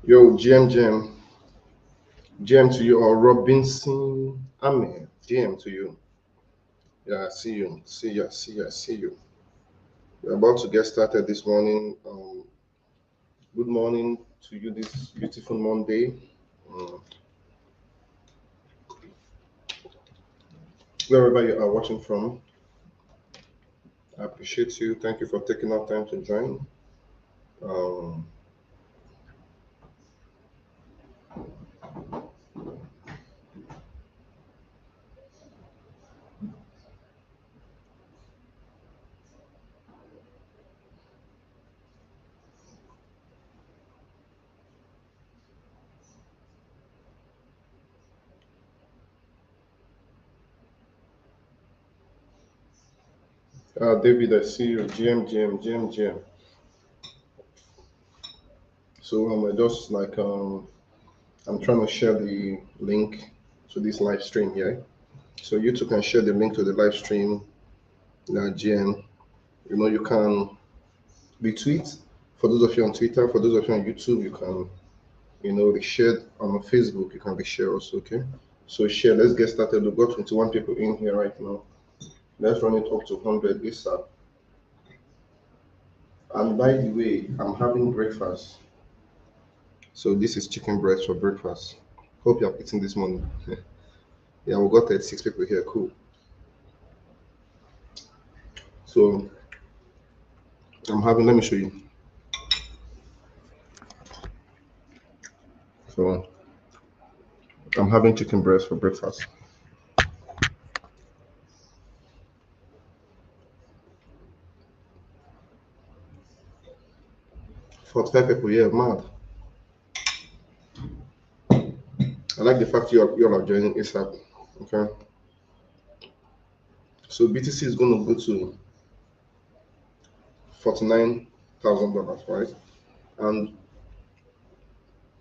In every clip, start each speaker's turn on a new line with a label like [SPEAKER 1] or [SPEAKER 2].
[SPEAKER 1] Yo, GM to you, or Robinson Ahmed, GM to you. Yeah, I see you, see you. We're about to get started this morning. Good morning to you this beautiful Monday. Um, Wherever you are watching from, I appreciate you. Thank you for taking out time to join. Um, David, I see you. GM. So I just like I'm trying to share the link to this live stream here. So you two can share the link to the live stream. GM, you can retweet. For those of you on Twitter, for those of you on YouTube, you can, reshare on Facebook. You can reshare also. Okay. So share. Let's get started. We've got 21 people in here right now. Let's run it up to 100 ASAP. And by the way, I'm having breakfast. So this is chicken breast for breakfast. Hope you are eating this morning. Yeah, we got 36 people here. Cool. So I'm having. Let me show you. So I'm having chicken breast for breakfast. For 5 people, yeah, mad. I like the fact you all are joining ASAP. Okay. So BTC is going to go to $49,000, right? And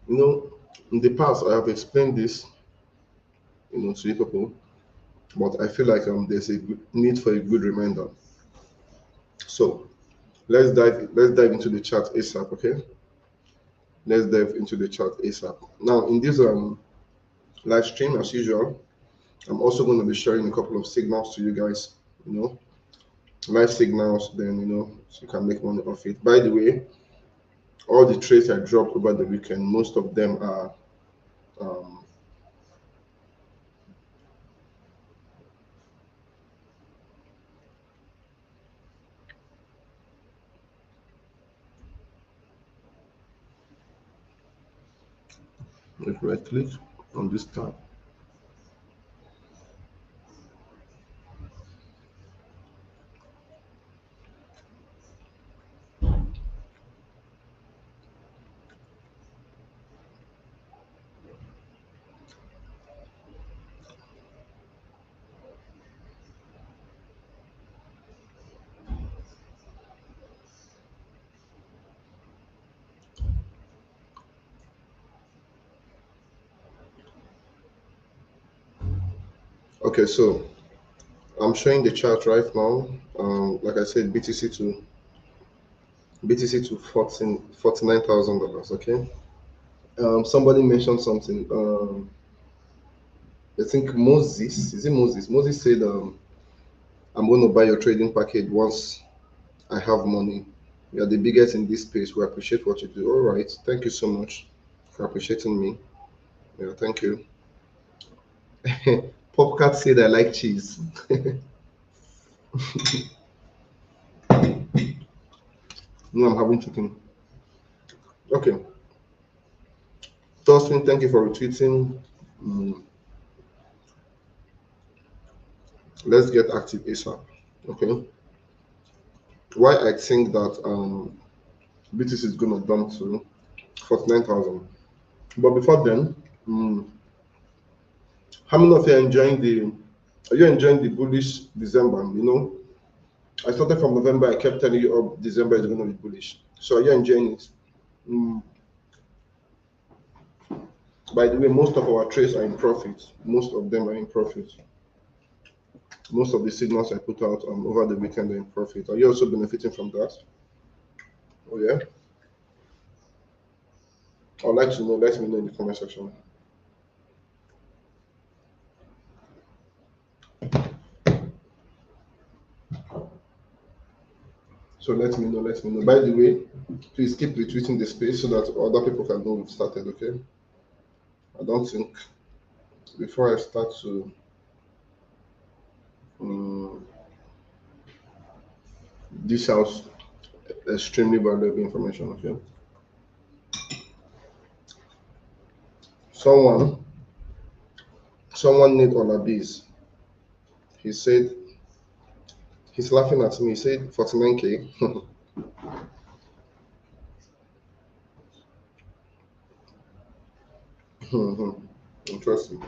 [SPEAKER 1] in the past I have explained this, to you people, but I feel like there's a need for a good reminder. So let's dive into the chart ASAP, okay? Let's dive into the chart ASAP. Now in this live stream, as usual, I'm also going to be sharing a couple of signals to you guys, live signals, then so you can make money off it. By the way, all the trades I dropped over the weekend, most of them are um, let's right click on this tab. Okay, so I'm showing the chart right now. Like I said, BTC to $49,000. Okay. Somebody mentioned something. I think Moses, is it Moses? Moses said, I'm going to buy your trading package once I have money. You're the biggest in this space. We appreciate what you do. All right. Thank you so much for appreciating me. Yeah, thank you. Popcat said I like cheese. No, I'm having chicken. Okay. Dustin, thank you for retweeting. Mm, let's get active ASAP. Okay. Why I think that BTC is gonna dump to 49,000. But before then, how many of you are you enjoying the bullish December? I started from November, I kept telling you, oh, December is gonna be bullish. So are you enjoying it? Mm, by the way, most of our trades are in profit. Most of them are in profit. Most of the signals I put out over the weekend are in profit. Are you also benefiting from that? Oh yeah. I'd like to know. Let me know in the comment section. So let me know. Let me know. By the way, please keep retweeting the space so that other people can know we've started. Okay. I don't think before I start to dish out extremely valuable information. Okay. Someone need all of these. He said he's laughing at me. He said 49K. Interesting.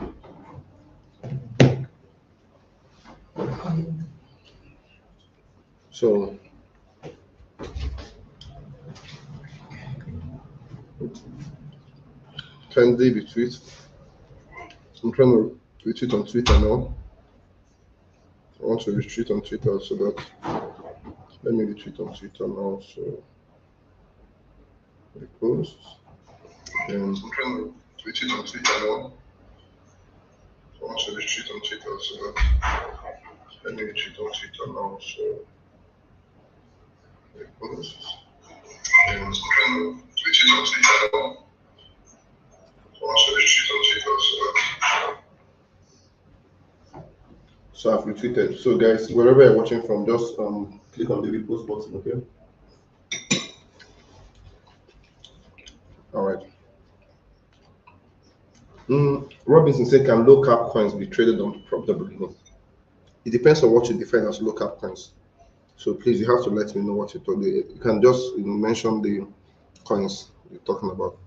[SPEAKER 1] So kindly retweet. I'm trying to retweet on Twitter now. I want to retweet on Twitter so that let me retweet on Twitter now. So repost and I'm trying to retweet on Twitter now. I want to retweet on Twitter so that let me retweet on Twitter now. So repost and I'm trying to retweet on Twitter now. I want to retweet on Twitter so that. So I've retweeted. So guys, wherever you're watching from, just click on the repost button, okay? All right. Robinson said, can low cap coins be traded on profitability? No. It depends on what you define as low cap coins. So please, you have to let me know what you told you. You can just mention the coins you're talking about.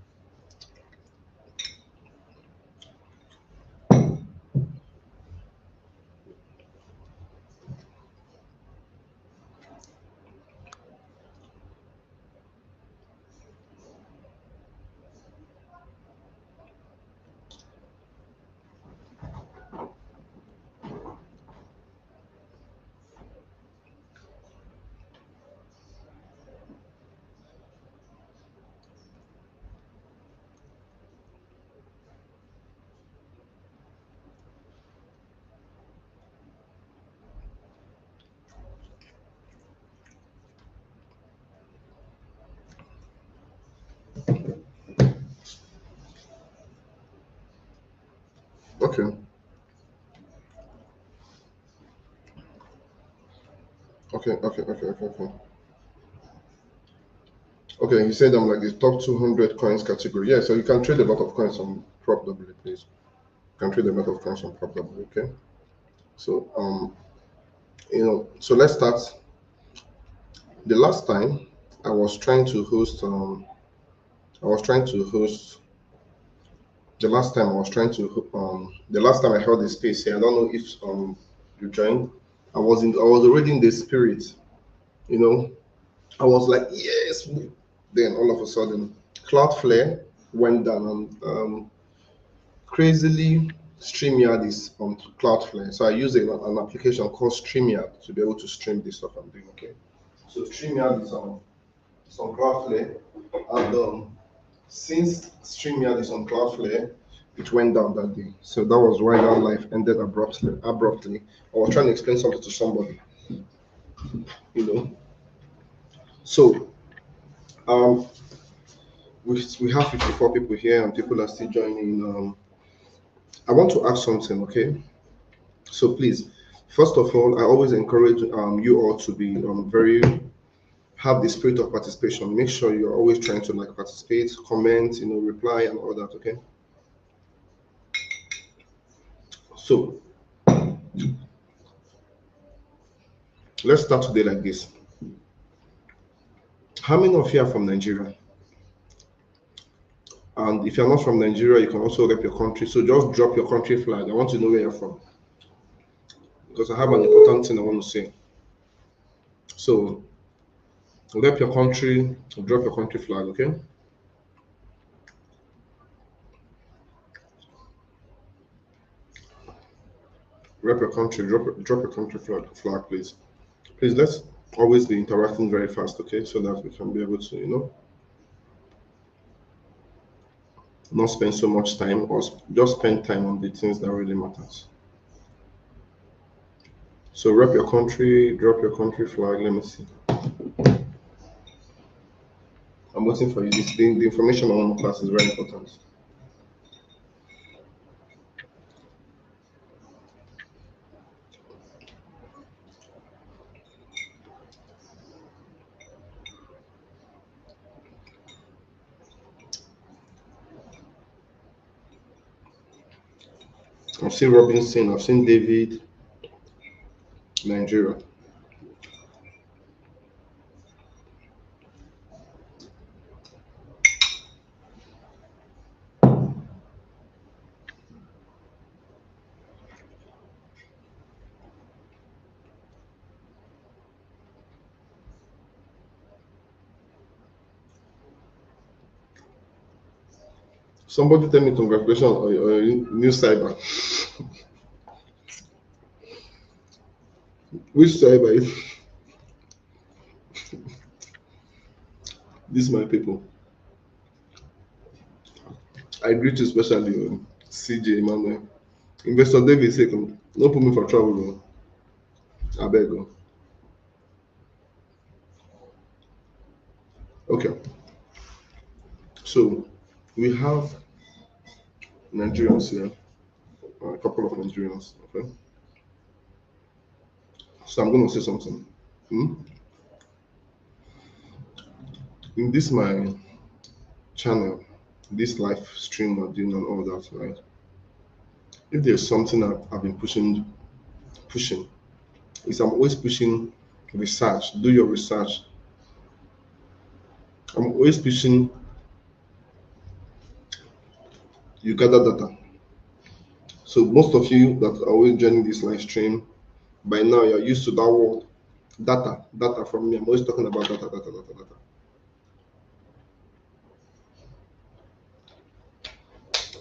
[SPEAKER 1] Okay. Okay. Okay, you said I'm like the top 200 coins category. Yeah, so you can trade a lot of coins on PropW, please. You can trade a lot of coins on PropW, okay? So, so let's start. The last time I was trying to host, the last time I was trying to, the last time I held the space here, I don't know if you joined. I was already in the spirit, I was like, yes. Then all of a sudden, Cloudflare went down and crazily StreamYard is on Cloudflare. So I use an application called StreamYard to be able to stream this stuff I'm doing, okay? So StreamYard is on Cloudflare, and since StreamYard is on Cloudflare, it went down that day. So that was why that live ended abruptly. I was trying to explain something to somebody, So we have 54 people here and people are still joining. I want to ask something, okay? So please, first of all, I always encourage you all to be have the spirit of participation. Make sure you're always trying to participate, comment, reply and all that, okay? So let's start today like this. How many of you are from Nigeria? And if you're not from Nigeria, you can also rep your country. So just drop your country flag. I want to know where you're from, because I have an important thing I want to say. So rep your country, drop your country flag, okay? Rep your country, drop your country flag, please. Please, let's always be interacting very fast, okay? So that we can be able to, not spend so much time, or just spend time on the things that really matters. So rep your country, drop your country flag. Let me see. I'm waiting for you. The information on one class is very important. I've seen Robinson, I've seen David, Nigeria. Somebody tell me congratulations on your new cyber. Which cyber is this, my people? I greet you especially CJ Emmanuel. Investor David say, "Don't put me for trouble. I beg you." Okay, so we have Nigerians here, a couple of Nigerians. Okay, so I'm going to say something. Hmm? In this my channel, this live stream we're doing and all that, right? If there's something that I've been pushing, is I'm always pushing research. Do your research. I'm always pushing you gather data. So most of you that are always joining this live stream, by now you're used to that word, data from me. I'm always talking about data.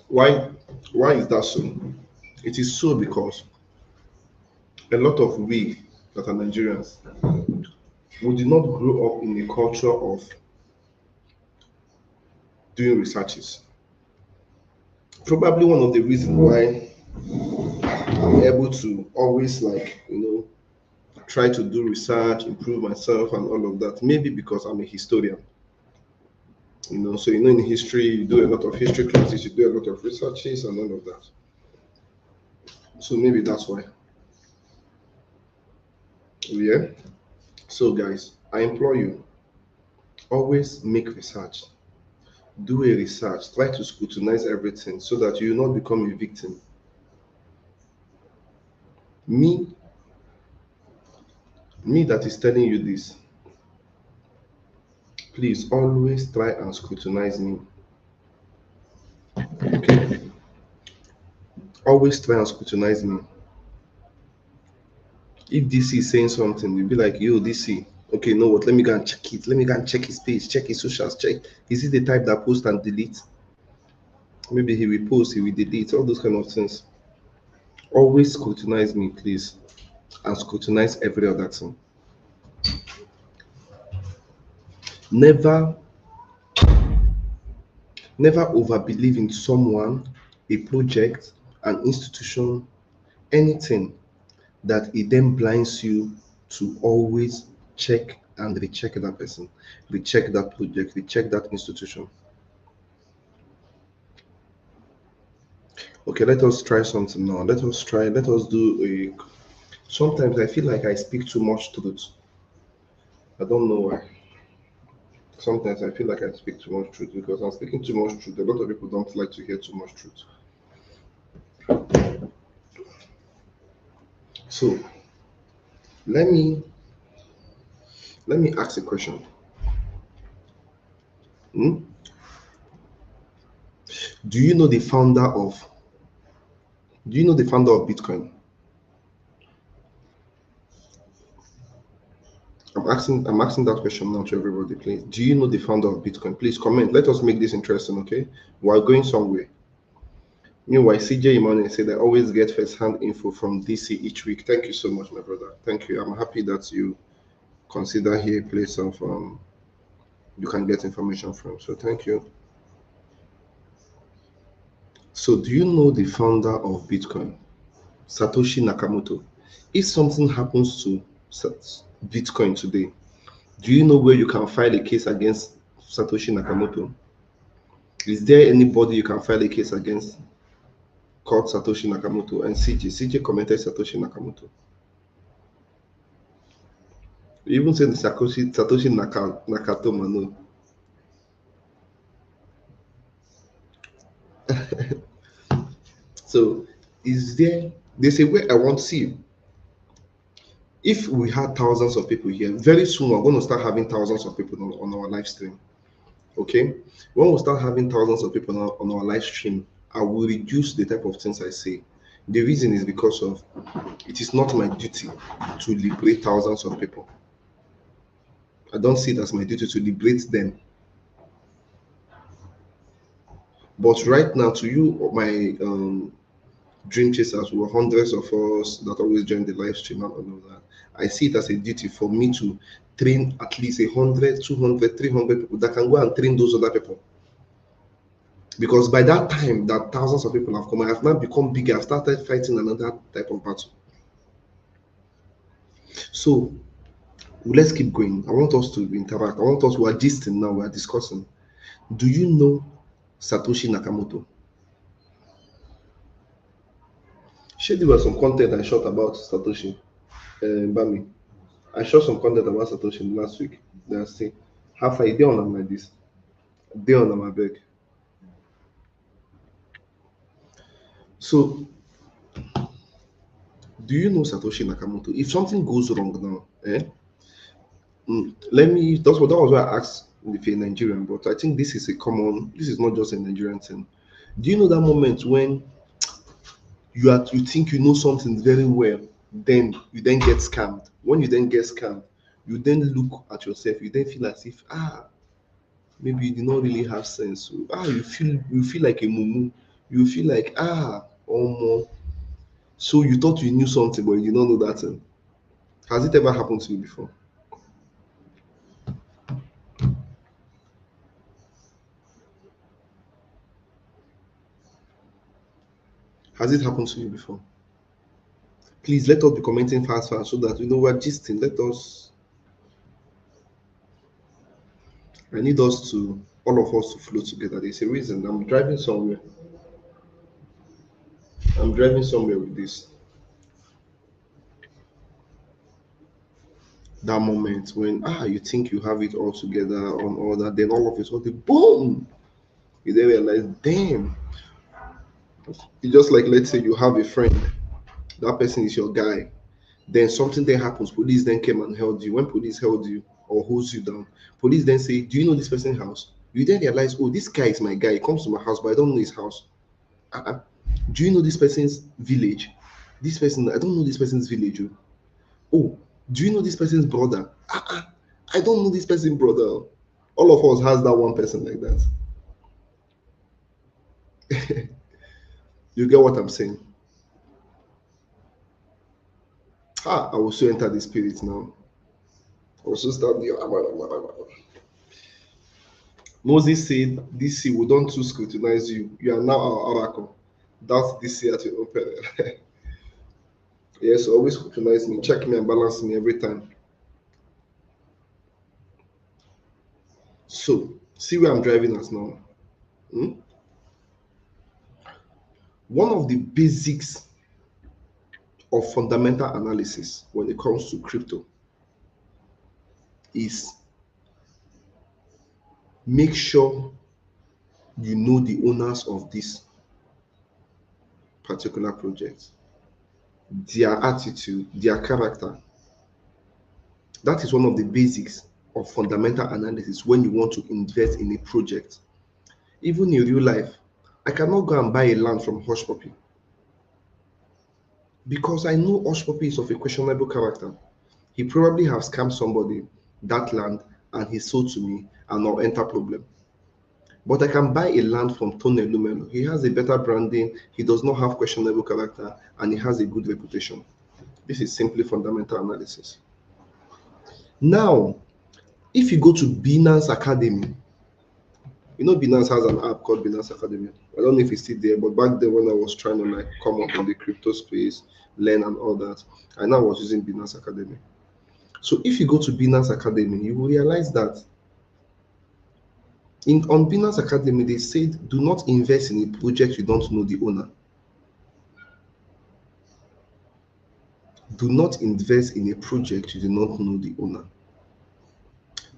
[SPEAKER 1] Why? Why is that so? It is so because a lot of we that are Nigerians, we did not grow up in a culture of doing researches. Probably one of the reasons why I'm able to always try to do research, improve myself and all of that. Maybe because I'm a historian. So in history, you do a lot of history classes, you do a lot of researches and all of that. So maybe that's why. Yeah. So guys, I implore you, always make research. Do a research. Try to scrutinize everything so that you will not become a victim. Me, me that is telling you this, please always try and scrutinize me. Okay? Always try and scrutinize me. If DC is saying something, you'll be like, yo, DC, okay, you know what? Let me go and check it. Let me go and check his page, check his socials, check. Is he the type that post and delete? Maybe he will post, he will delete, all those kind of things. Always scrutinize me, please, and scrutinize every other thing. Never, never overbelieve in someone, a project, an institution, anything that it then blinds you to always check and recheck that person, recheck that project, recheck that institution. Okay, let us try something now. Let us do a. Sometimes I feel like I speak too much truth. I don't know why. Sometimes I feel like I speak too much truth because I'm speaking too much truth. A lot of people don't like to hear too much truth. So let me ask a question. Hmm? Do you know the founder of Bitcoin? I'm asking that question now to everybody, please. Do you know the founder of Bitcoin? Please comment. Let us make this interesting, okay? We're going somewhere. Meanwhile, CJ Emmanuel said I always get first-hand info from DC each week. Thank you so much, my brother. Thank you. I'm happy that you consider here a place of you can get information from. So thank you. So do you know the founder of Bitcoin, Satoshi Nakamoto? If something happens to Bitcoin today, do you know where you can file a case against Satoshi Nakamoto? Is there anybody you can file a case against called Satoshi Nakamoto? And CJ commented Satoshi Nakamoto. You even said the Satoshi Nakatomo, no. So they say where I want to see you. If we had thousands of people here, very soon we're going to start having thousands of people on our live stream. Okay, when we start having thousands of people on our live stream, I will reduce the type of things I say. The reason is because of it is not my duty to liberate thousands of people. I don't see it as my duty to liberate them. But right now, to you, my dream chasers, were hundreds of us that always join the live stream and all of that. I see it as a duty for me to train at least 100, 200, 300 people that can go and train those other people. Because by that time that thousands of people have come, I have now become bigger. I've started fighting another type of battle. So let's keep going. I want us to interact. I want us, we are gisting now, we are discussing. Do you know Satoshi Nakamoto? Share there was some content I shot about Satoshi Bami. I shot some content about Satoshi last week. They are saying, half a day on them like this. Day on them, I beg. So, do you know Satoshi Nakamoto? If something goes wrong now, that was why I asked if you're Nigerian, but I think this is this is not just a Nigerian thing. Do you know that moment when you think you know something very well, then you then get scammed? When you then get scammed, you then look at yourself, you then feel as if maybe you do not really have sense. So, you feel like a mumu. You feel like more. So you thought you knew something, but you did not know that thing. Has it ever happened to you before? Has it happened to you before? Please let us be commenting fast so that we know we're gisting. I need us to, all of us to flow together. There's a reason. I'm driving somewhere. I'm driving somewhere with this. That moment when you think you have it all together on all that, then all of a sudden, boom! You then realize, damn. It's just like, let's say you have a friend, that person is your guy. Then something then happens, police then came and held you. When police held you or holds you down, police then say, do you know this person's house? You then realize, oh, this guy is my guy. He comes to my house, but I don't know his house. Do you know this person's village? This person, I don't know this person's village. Oh, do you know this person's brother? I don't know this person's brother. All of us has that one person like that. You get what I'm saying? I will so enter the spirit now. I will so start the. Moses said, this we don't to scrutinize you. You are now our oracle. That's this year at your own peril. Yes, always scrutinize me, check me and balance me every time. So, see where I'm driving us now. One of the basics of fundamental analysis when it comes to crypto is make sure you know the owners of this particular project, their attitude, their character. That is one of the basics of fundamental analysis when you want to invest in a project. Even in real life, I cannot go and buy a land from Hush Puppy because I know Hush Puppy is of a questionable character. He probably has scammed somebody that land and he sold to me and I'll enter problem. But I can buy a land from Tony Lumelo. He has a better branding, he does not have questionable character, and he has a good reputation. This is simply fundamental analysis. Now, if you go to Binance Academy, You know, Binance has an app called Binance Academy. I don't know if it's still there, but back then when I was trying to like come up in the crypto space, learn and all that, I now was using Binance Academy. So if you go to Binance Academy, you will realize that on Binance Academy, they said do not invest in a project you don't know the owner. Do not invest in a project you do not know the owner.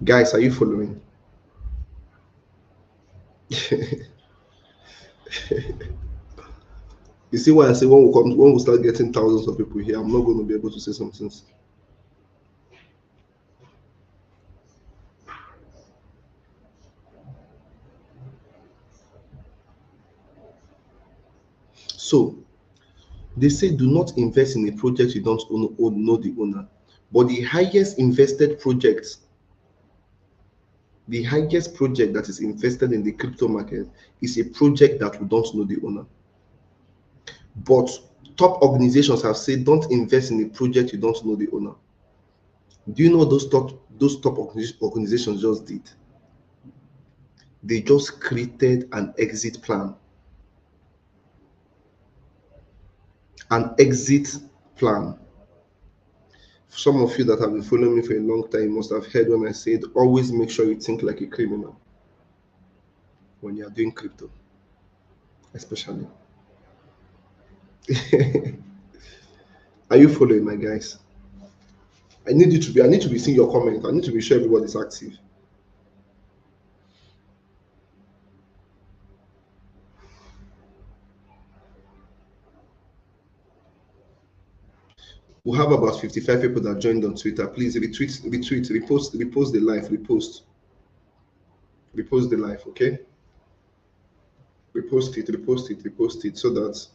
[SPEAKER 1] Guys, are you following? You see why I say when we start getting thousands of people here, I'm not going to be able to say some things. So they say do not invest in a project you don't know the owner. But the highest invested project, the highest project that is invested in the crypto market is a project that we don't know the owner. But top organizations have said don't invest in a project you don't know the owner. Do you know what those top organizations just did? They just created an exit plan. An exit plan. Some of you that have been following me for a long time must have heard when I said always make sure you think like a criminal when you are doing crypto, especially. Are you following, my guys? I need to be seeing your comment. I need to be sure everybody's active. We have about 55 people that joined on Twitter. Please repost the live, repost the live, okay? Repost it so that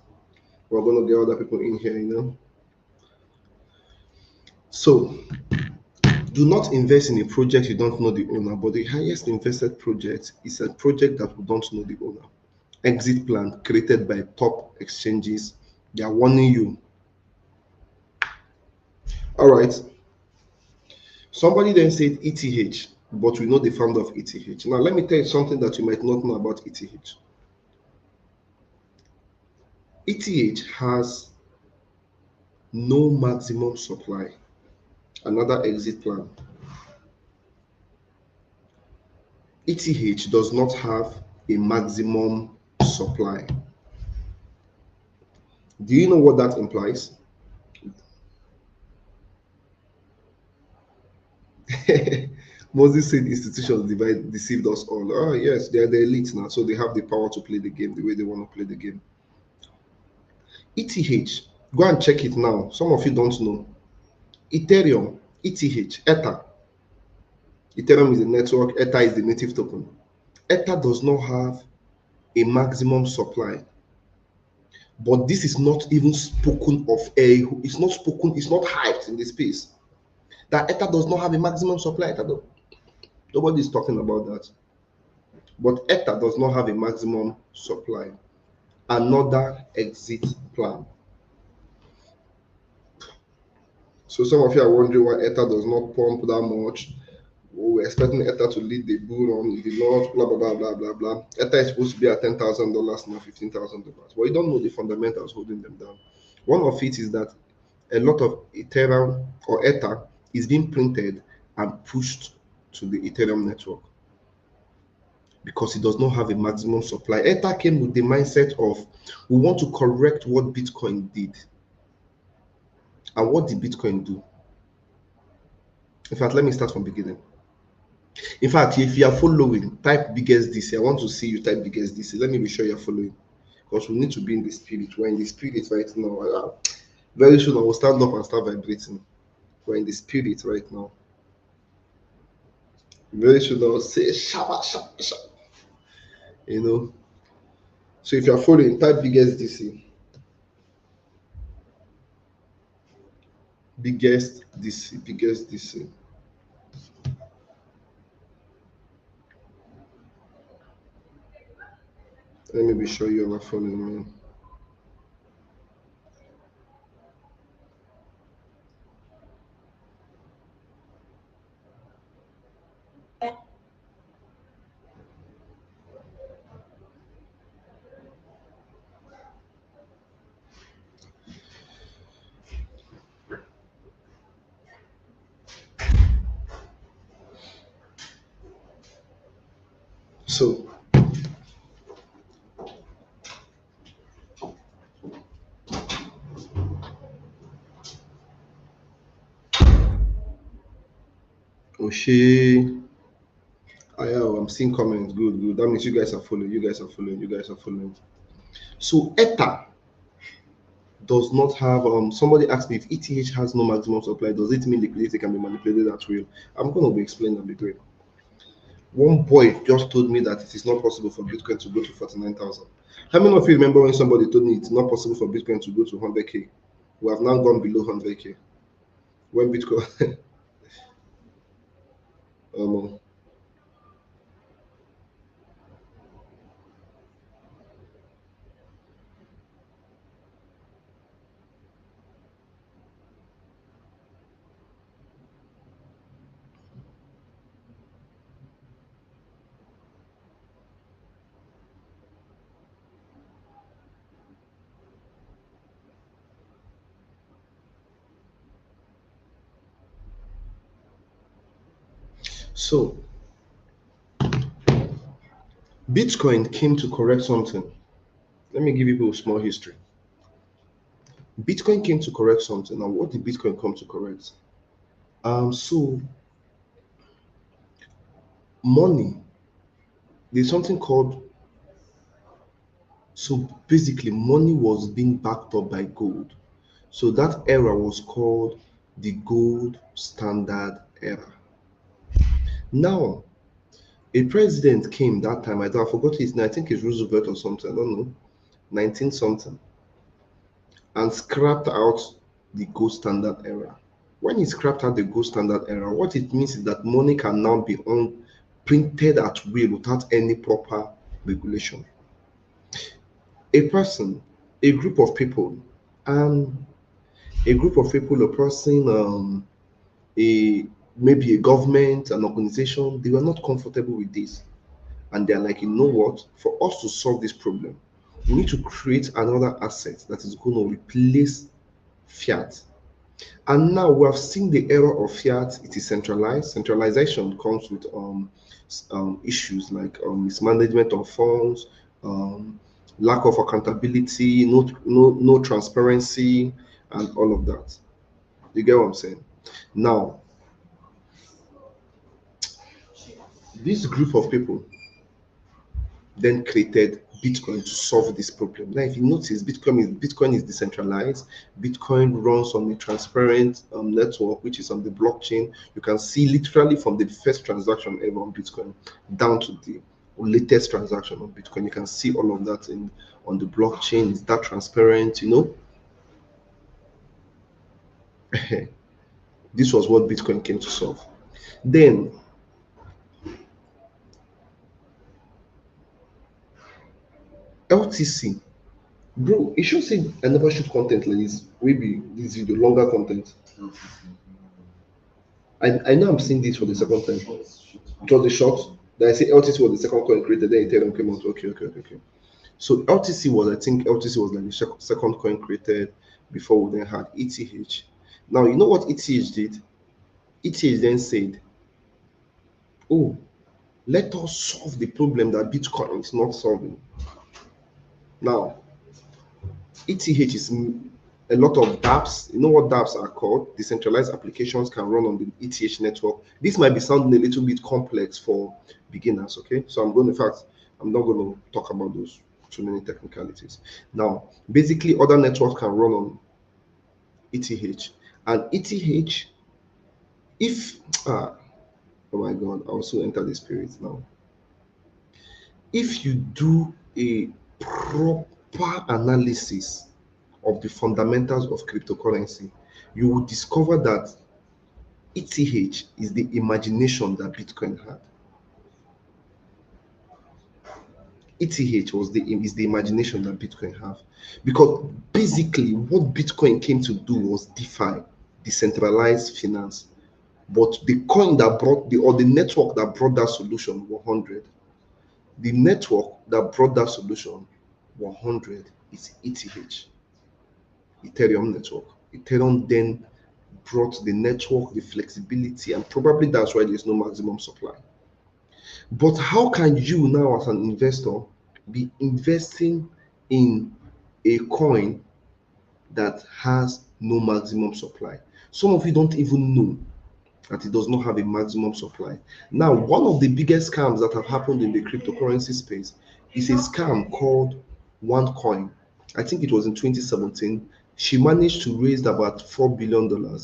[SPEAKER 1] we're gonna get other people in here, you know. So do not invest in a project you don't know the owner, but the highest invested project is a project that we don't know the owner. Exit plan created by top exchanges. They are warning you. All right. Somebody then said ETH, but we know the founder of ETH. Now, let me tell you something that you might not know about ETH. ETH has no maximum supply. Another exit plan. ETH does not have a maximum supply. Do you know what that implies? Moses said institutions deceived us all. Oh, yes, they are the elite now, so they have the power to play the game the way they want to play the game. ETH, go and check it now. Some of you don't know. Ethereum, ETH, Ether. Ethereum is the network, Ether is the native token. Ether does not have a maximum supply. But this is not even spoken of. It's not spoken, it's not hyped in this space. That Ether does not have a maximum supply. Nobody is talking about that. But Ether does not have a maximum supply. Another exit plan. So some of you are wondering why Ether does not pump that much. We're expecting Ether to lead the bull run. It did not, blah, blah, blah, blah, blah, blah. Ether is supposed to be at $10,000 now, $15,000. But you don't know the fundamentals holding them down. One of it is that a lot of Ethereum or Ether is being printed and pushed to the Ethereum network because it does not have a maximum supply. Ether came with the mindset of we want to correct what Bitcoin did. And what did Bitcoin do? In fact, let me start from beginning. In fact, if you are following, type biggest DC. I want to see you type biggest DC. Let me be sure you're following because we need to be in the spirit. We're in the spirit right now. Very soon I will stand up and start vibrating. We're in the spirit right now. Very soon I will say shabba, shabba, shabba. You know. So if you're following, type biggest DC. Biggest DC. Biggest DC. Let me be sure you're not following me. So Oshé, I'm seeing comments. Good, good. That means you guys are following. You guys are following. You guys are following. So Ether does not have. Somebody asked me if ETH has no maximum supply. Does it mean liquidity can be manipulated at will? I'm going to be explaining a bit great. One boy just told me that it is not possible for Bitcoin to go to 49,000. How many of you remember when somebody told me it's not possible for Bitcoin to go to 100K? We have now gone below 100K. When Bitcoin, um, so Bitcoin came to correct something. Let me give you a small history. Bitcoin came to correct something. Now, what did Bitcoin come to correct? So money, there's something called, so basically money was being backed up by gold. So that era was called the gold standard era. Now, a president came that time, I forgot his name, I think it's Roosevelt or something, I don't know, 19 something, and scrapped out the gold standard era. When he scrapped out the gold standard era, what it means is that money can now be printed at will without any proper regulation. A person, a group of people, and a group of people, a person, a maybe a government, an organization, they were not comfortable with this. And they're like, you know what? For us to solve this problem, we need to create another asset that is going to replace fiat. And now we have seen the era of fiat. It is centralized. Centralization comes with issues like mismanagement of funds, um, lack of accountability, no transparency, and all of that. You get what I'm saying? Now, this group of people then created Bitcoin to solve this problem. Now, if you notice, Bitcoin is decentralized. Bitcoin runs on a transparent network, which is on the blockchain. You can see literally from the first transaction ever on Bitcoin down to the latest transaction on Bitcoin. You can see all of that on the blockchain. It's that transparent, This was what Bitcoin came to solve. Then LTC. Bro, it should say I never shoot content like this. Maybe this video longer content. I know I'm seeing this for the second time. It was the short. Then I say LTC was the second coin created. Then Ethereum came out. Okay. So LTC was, I think LTC was like the second coin created before we then had ETH. Now you know what ETH did? ETH then said, "Oh, let us solve the problem that Bitcoin is not solving." Now ETH is a lot of dApps. You know what dApps are called? Decentralized applications can run on the ETH network. This might be sounding a little bit complex for beginners, okay? So in fact, I'm not going to talk about those too many technicalities. Now, basically, other networks can run on ETH. And ETH, if, oh my God, I also enter the spirit now. If you do a proper analysis of the fundamentals of cryptocurrency, you will discover that ETH is the imagination that Bitcoin had. ETH is the imagination that Bitcoin have, because basically what Bitcoin came to do was DeFi, decentralized finance. But the coin that brought the network that brought that solution 100. The network that brought that solution 100 is ETH, Ethereum network. Ethereum then brought the network, the flexibility, and probably that's why there's no maximum supply. But how can you now, as an investor, be investing in a coin that has no maximum supply? Some of you don't even know that it does not have a maximum supply. Now, one of the biggest scams that have happened in the cryptocurrency space is a scam called OneCoin. I think it was in 2017. She managed to raise about $4 billion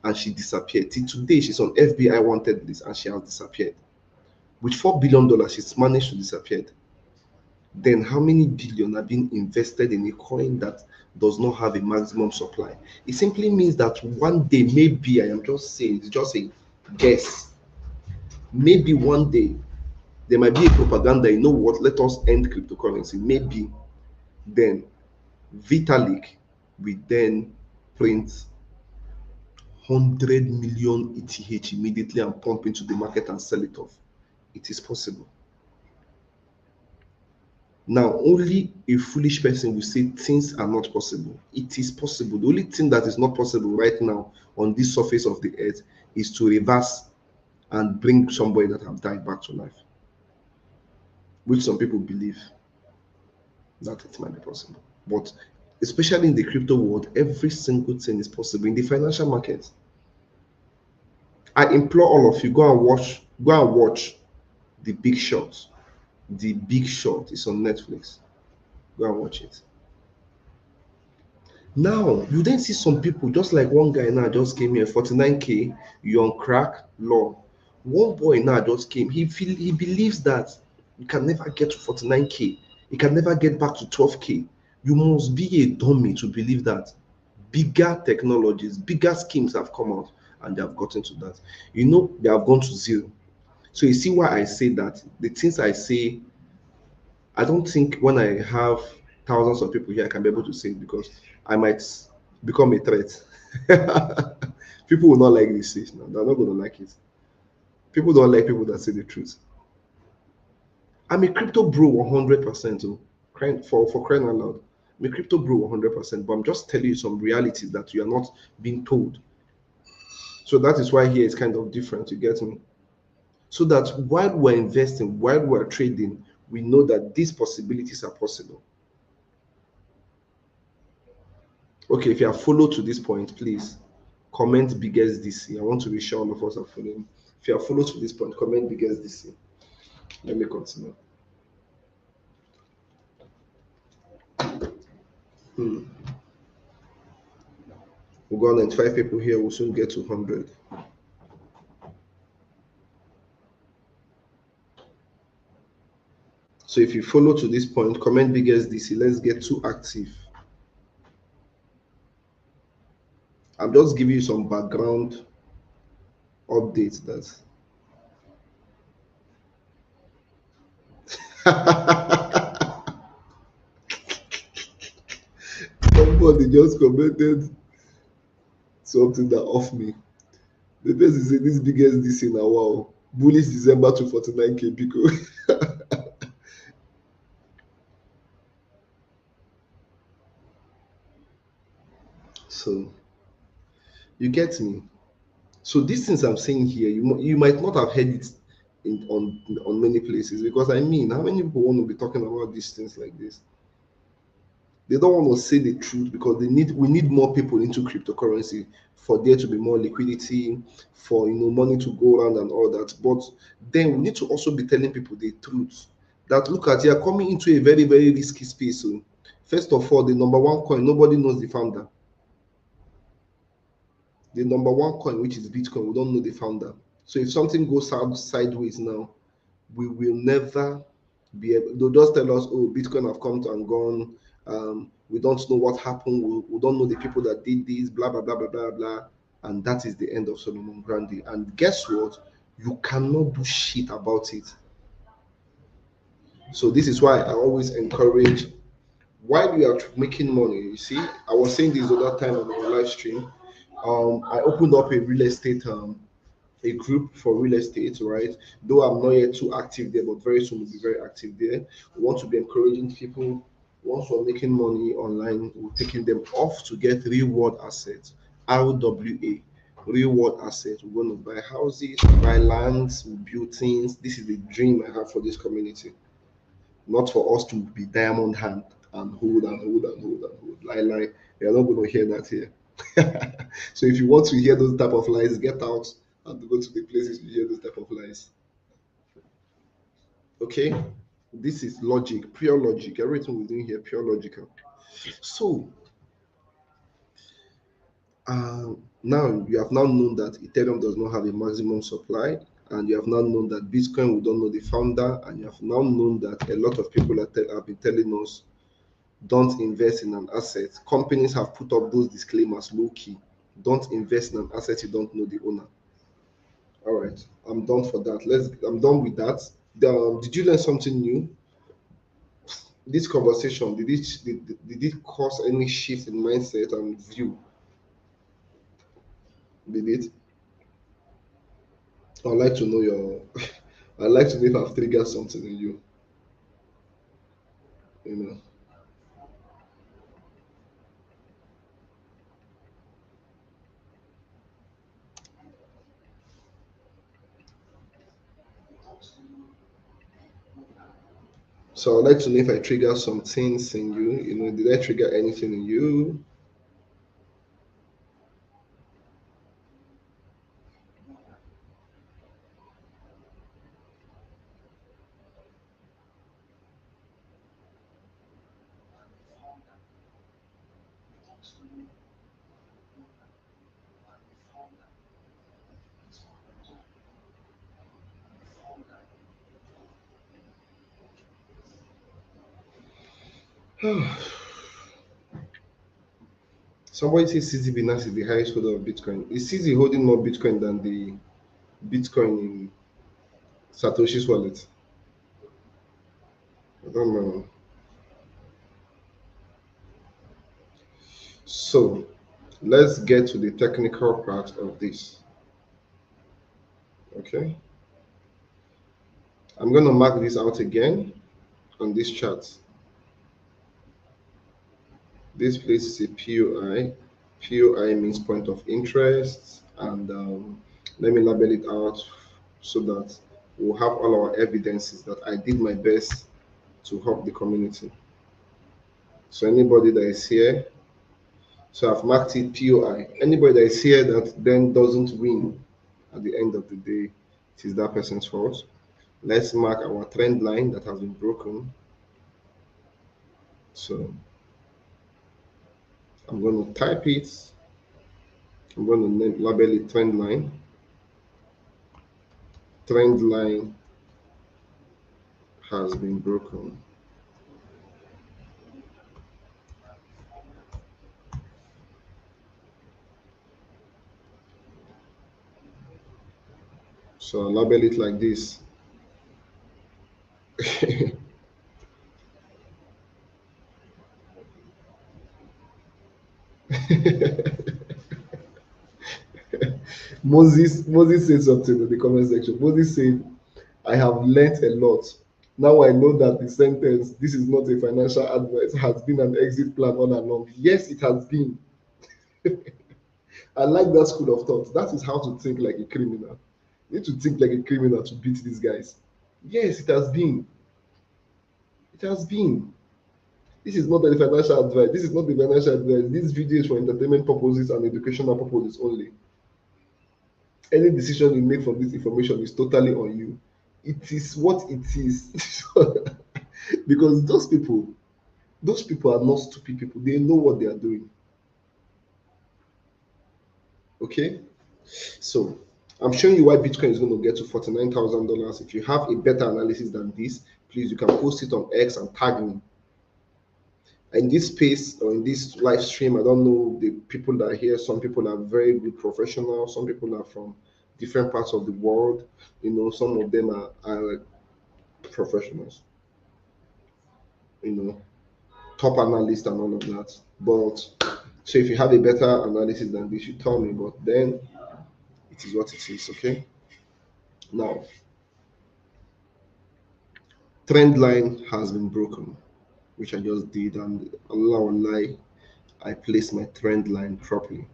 [SPEAKER 1] and she disappeared. Till today, she's on FBI wanted list and she has disappeared. With $4 billion, she's managed to disappear. Then how many billion are being invested in a coin that does not have a maximum supply? It simply means that one day, maybe, I am just saying, it's just a guess, maybe one day there might be a propaganda, you know what, let us end cryptocurrency. Maybe then Vitalik will then print 100 million ETH immediately and pump into the market and sell it off. It is possible. Now, only a foolish person will say things are not possible. It is possible. The only thing that is not possible right now on this surface of the earth is to reverse and bring somebody that have died back to life, which some people believe that it might be possible. But especially in the crypto world, every single thing is possible. In the financial market, I implore all of you, go and watch The Big Short. The Big Short is on Netflix. Go and watch it. Now, you then see some people, just like one guy now just came here, 49K, you on crack, law. One boy now just came, he believes that you can never get to 49K, you can never get back to 12K. You must be a dummy to believe that. Bigger technologies, bigger schemes have come out and they have gotten to that. You know, they have gone to zero. So you see why I say that the things I say, I don't think when I have thousands of people here, I can be able to say it because I might become a threat. People will not like this now. They're not going to like it. People don't like people that say the truth. I'm a crypto bro 100%. Oh, for crying out loud. I'm a crypto bro 100%, but I'm just telling you some realities that you are not being told. So that is why here is kind of different. You get me? So that while we're investing, while we're trading, we know that these possibilities are possible. Okay, if you have followed to this point, please comment biggest DC. I want to be sure all of us are following. If you have followed to this point, comment biggest DC. Let me continue. We've got 95 people here. We'll soon get to 100. So if you follow to this point, comment biggest DC. Let's get too active. I'm just giving you some background updates that somebody just commented something that off me. The person said this biggest DC now, wow. Bullish December to 49K Pico. So you get me. So these things I'm saying here, you might not have heard it on many places, because I mean, how many people want to be talking about these things like this? They don't want to say the truth because we need more people into cryptocurrency for there to be more liquidity, for money to go around and all that. But then we need to also be telling people the truth. That look at, you're coming into a very, very risky space. So first of all, the number one coin, nobody knows the founder. The number one coin, which is Bitcoin, we don't know the founder. So if something goes sideways now, we will never be able. They'll just tell us, oh, Bitcoin have come and gone. We don't know what happened. We don't know the people that did this. Blah blah blah blah blah blah. And that is the end of Solomon Grande. And guess what? You cannot do shit about it. So this is why I always encourage, while you are making money. You see, I was saying this other time on our live stream. I opened up a real estate a group for real estate, right? Though I'm not yet too active there, but very soon we'll be very active there. We want to be encouraging people. Once we're making money online, we're taking them off to get real world assets, RWA, real world assets. We're going to buy houses, buy lands, we build things. This is the dream I have for this community. Not for us to be diamond hand and hold and hold and hold and hold. Lie. You're not going to hear that here. So if you want to hear those type of lies, get out and go to the places you hear those type of lies. Okay? This is logic, pure logic. Everything we're doing here, pure logical. So now you have now known that Ethereum does not have a maximum supply, and you have now known that Bitcoin, we don't know the founder, and you have now known that a lot of people have been telling us don't invest in an asset. Companies have put up those disclaimers low key. Don't invest in an asset you don't know the owner. All right, I'm done for that. I'm done with that. Did you learn something new? This conversation, did it cause any shift in mindset and view? Did it? I'd like to know your I'd like to know if I've triggered something in you, you know. So I'd like to know if I trigger some things in you, did I trigger anything in you? Somebody says CZ Binance is the highest holder of Bitcoin. Is CZ holding more Bitcoin than the Bitcoin in Satoshi's wallet? I don't know. So let's get to the technical part of this. Okay. I'm going to mark this out again on this chart. This place is a POI. POI means point of interest, and let me label it out so that we'll have all our evidences that I did my best to help the community. So anybody that is here, so I've marked it POI. Anybody that is here that then doesn't win at the end of the day, it is that person's fault. Let's mark our trend line that has been broken. So I'm going to type it. I'm going to label it trend line. Trend line has been broken. So I'll label it like this. Moses said something in the comment section. Moses said, I have learnt a lot. Now I know that the sentence, this is not a financial advice, has been an exit plan all along. Yes, it has been. I like that school of thought. That is how to think like a criminal. You need to think like a criminal to beat these guys. Yes, it has been. It has been. This is not a financial advice. This is not the financial advice. This video is for entertainment purposes and educational purposes only. Any decision you make from this information is totally on you. It is what it is. Because those people are not stupid people. They know what they are doing. Okay? So I'm showing you why Bitcoin is going to get to $49,000. If you have a better analysis than this, please you can post it on X and tag me. In this space or in this live stream, I don't know the people that are here. Some people are very good professionals. Some people are from different parts of the world. Some of them are professionals. Top analysts and all of that. But so if you have a better analysis than this, you tell me. But then it is what it is. Okay. Now, trend line has been broken, which I just did, and Allah will lie, I placed my trend line properly.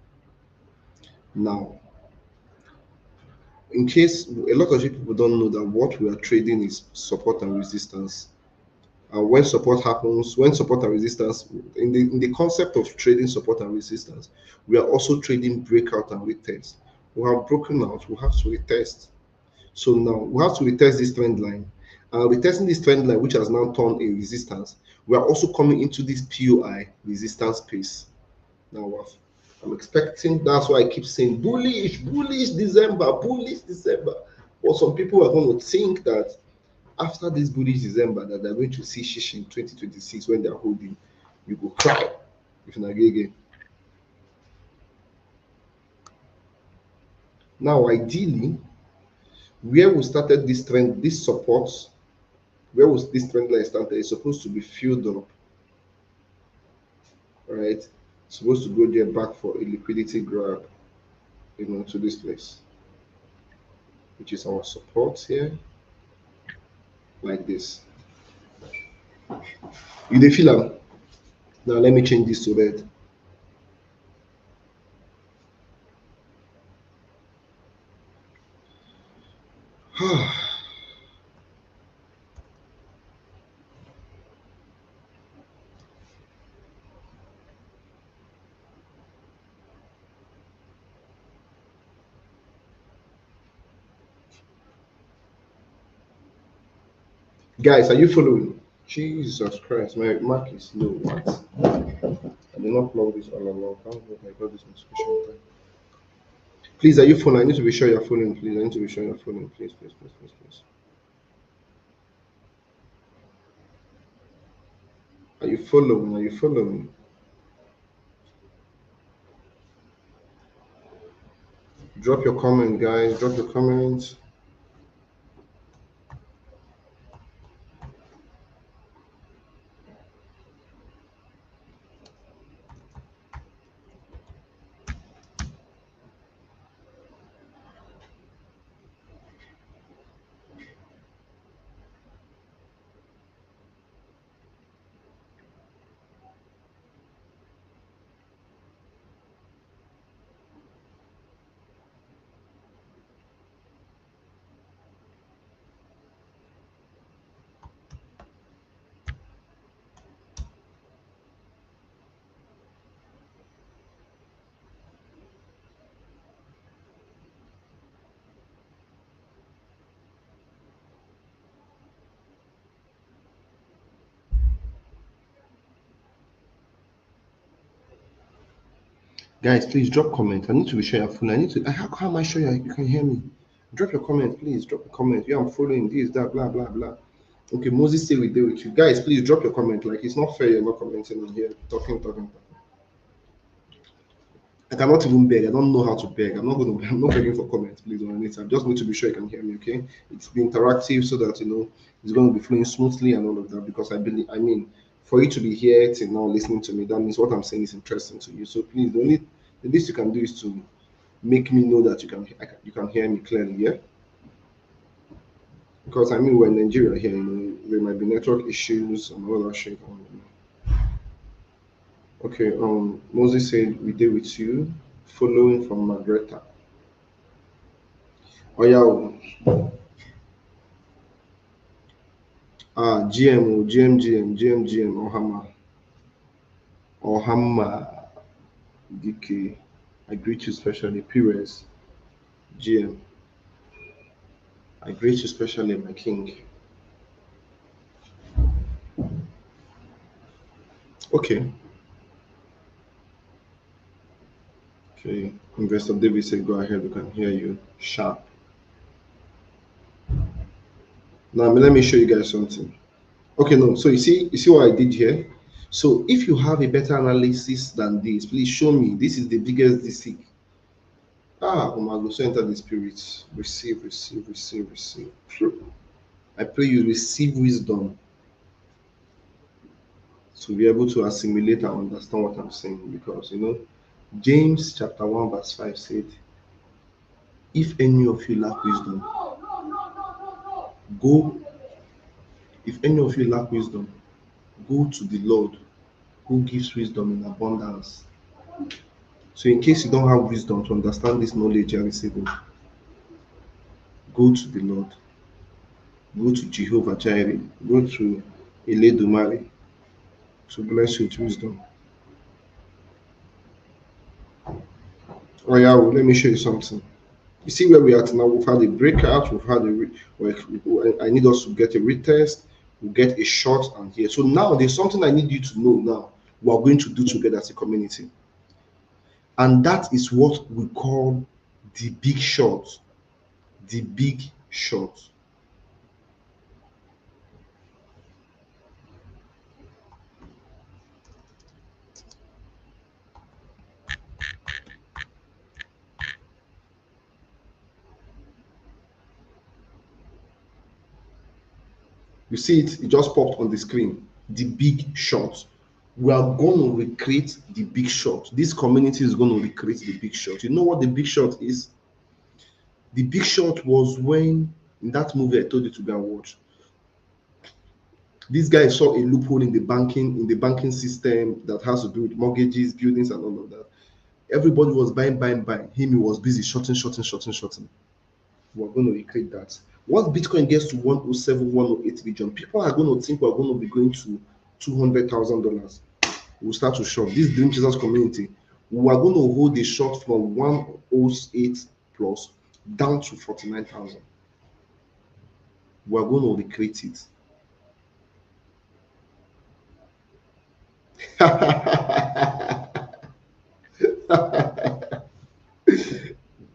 [SPEAKER 1] Now, In case a lot of people don't know that what we are trading is support and resistance. When support happens, when support and resistance, in the concept of trading support and resistance, we are also trading breakout and retest. We have broken out, we have to retest. So now we have to retest this trend line. Retesting this trend line, which has now turned a resistance, we are also coming into this POI resistance space. Now I'm expecting, that's why I keep saying bullish, bullish December, bullish December. But some people are going to think that after this bullish December that they're going to see shish in 2026 when they're holding. You go cry if not again. Now, ideally, where we started this trend, this support, where was this trend line started, is supposed to be filled up, right? Supposed to go there back for a liquidity grab, to this place, which is our support here, like this. You dey feel am? Now let me change this to red. Guys, are you following? Jesus Christ, my mark is low. What? I did not plug this all along. How did I got this notification time? Please, are you following? I need to be sure you're following, please. I need to be sure you're following, please, please, please, please, please. Are you following? Are you following? Drop your comment, guys. Drop your comments. Guys, please drop comment. I need to be sure you're following. How am I sure you can hear me? Drop your comment, please. Drop a comment. Yeah, I'm following this, that, blah, blah, blah. Okay, Moses say we deal with you. Guys, please drop your comment. Like, it's not fair you're not commenting on here. Talking. I cannot even beg. I don't know how to beg. I'm not begging for comments, please, on anything. I just need to be sure you can hear me, okay? It's be interactive so that it's going to be flowing smoothly and all of that, because I mean, for you to be here to now listening to me, that means what I'm saying is interesting to you. So please, the least you can do is to make me know that you can hear me clearly, yeah? Because I mean, we're in Nigeria here, there might be network issues and all that shit. Okay, Moses said we did with you, following from Margreta. Oh yeah, GM, Ohama, DK. I greet you specially, Pires, GM. I greet you specially, my king. Okay. Okay. Investor David said, go ahead, we can hear you. Sharp. Now let me show you guys something. Okay, no. So you see what I did here? So if you have a better analysis than this, please show me. This is the biggest DC. So enter the spirits. Receive. I pray you receive wisdom to be able to assimilate and understand what I'm saying, because James chapter 1 verse 5 said, if any of you lack wisdom, go if any of you lack wisdom, go to the Lord who gives wisdom in abundance. So in case you don't have wisdom to understand this knowledge you're receiving, Go to the Lord, go to Jehovah Jireh, go to Eledumare to bless you with wisdom. Oh yeah, well, let me show you something. You see where we are at now. We've had a breakout. We've had I need us to get a retest. We'll get a short and here. So now there's something I need you to know now. We are going to do together as a community, and that is what we call the big short. The big short. You see it? It just popped on the screen. The big short. We are going to recreate the big short. This community is going to recreate the big short. You know what the big short is? The big short was when in that movie I told you to go and watch. This guy saw a loophole in the banking system that has to do with mortgages, buildings, and all of that. Everybody was buying, buying, buying. Him, he was busy shorting, shorting, shorting, shorting. We're going to recreate that. Once Bitcoin gets to 107, 108 region, people are going to think we're going to be going to $200,000. We'll start to short. This Dream Chasers community, we are going to hold the short from 108 plus down to 49,000. We are going to recreate it.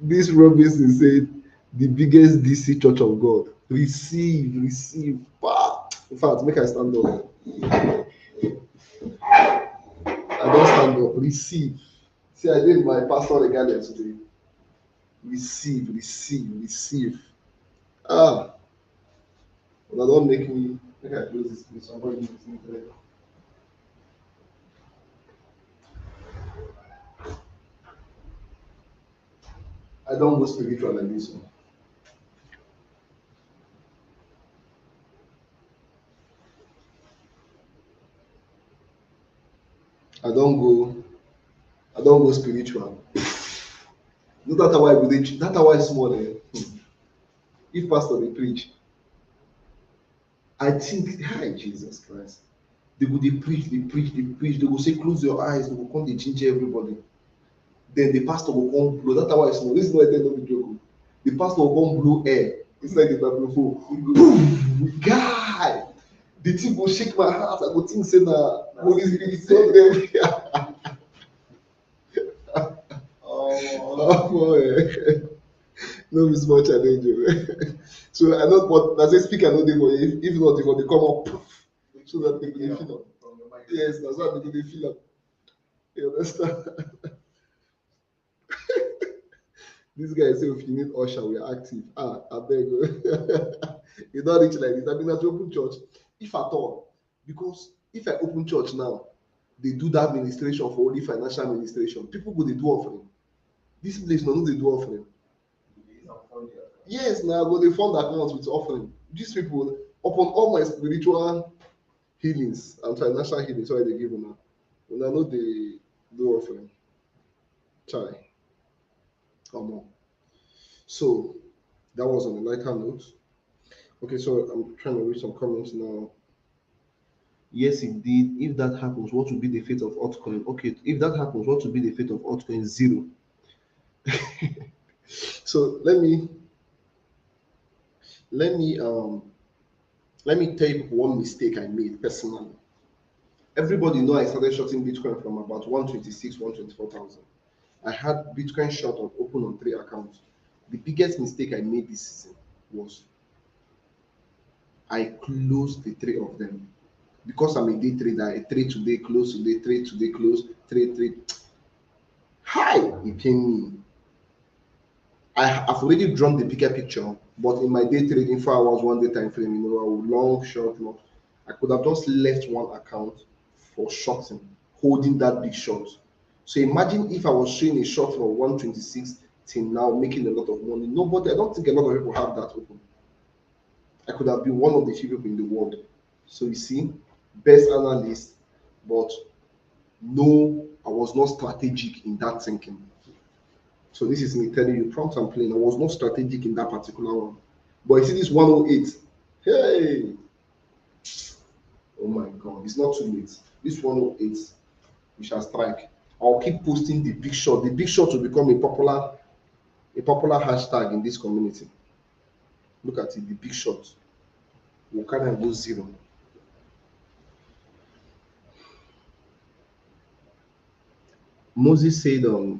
[SPEAKER 1] This Robinson said, the biggest DC Church of God. Receive, receive. Bah! In fact, make I stand up. I don't stand up. Receive. See, I did my pastor regalia today. Receive, receive, receive. Ah, well, don't make me. Make I close this place. I'm going to internet. I don't go spiritual like this one. I don't go. I don't go spiritual. No, that's why we dey. That's why small. If pastor dey preach, I think, hi Jesus Christ. They go dey preach, dey preach, dey preach. They go say close your eyes. They go come dey ginger everybody. Then the pastor go come blow. That's why small. This is not a no be joke. The pastor go come blow air. It's like the microphone. Boom, guy. The thing go shake my heart. I go think say na Holy Spirit so there. Oh boy. No be small challenge. So I know, but na say speaker no dey for you. If not, if they come up, so that they go dey feel am. Yes, that's why they go dey feel am. You understand? This guy say if you need usher, we are active. Ah, abeg. You don reach like this. I mean, na to open church, if at all, because if I open church now, they do that administration for only financial administration. People go dey do offering. This place no dey do offering. Yes, now go dey fund accounts with offering. These people, upon all my spiritual healings and financial healings, why they give una? Una no dey do offering. Chai, come on. So that was on a lighter note. Okay, so I'm trying to read some comments now. Yes, indeed. If that happens, what will be the fate of altcoin? Okay, if that happens, what will be the fate of altcoin? Zero. So let me let me tell you one mistake I made personally. Everybody know I started shorting Bitcoin from about 126, 124,000. I had Bitcoin short on open on 3 accounts. The biggest mistake I made this season was I closed the 3 of them. Because I'm a day trader, I trade today, close today, trade today, close, trade. Hi, it pain me. I've already drawn the bigger picture, but in my day trading 4 hours, 1 day time frame, I would long, short, long. I could have just left one account for shorting, holding that big short. So imagine if I was showing a short from 126 till now, making a lot of money. Nobody, I don't think a lot of people have that open. I could have been one of the few people in the world. So you see, best analyst, but no, I was not strategic in that thinking. So this is me telling you, prompt and plain. I was not strategic in that particular one. But you see this 108. Hey, oh my God, it's not too late. This 108, we shall strike. I'll keep posting the big shot. The big shot will become a popular hashtag in this community. Look at it, the big shot. We'll kind of go zero. Moses said, a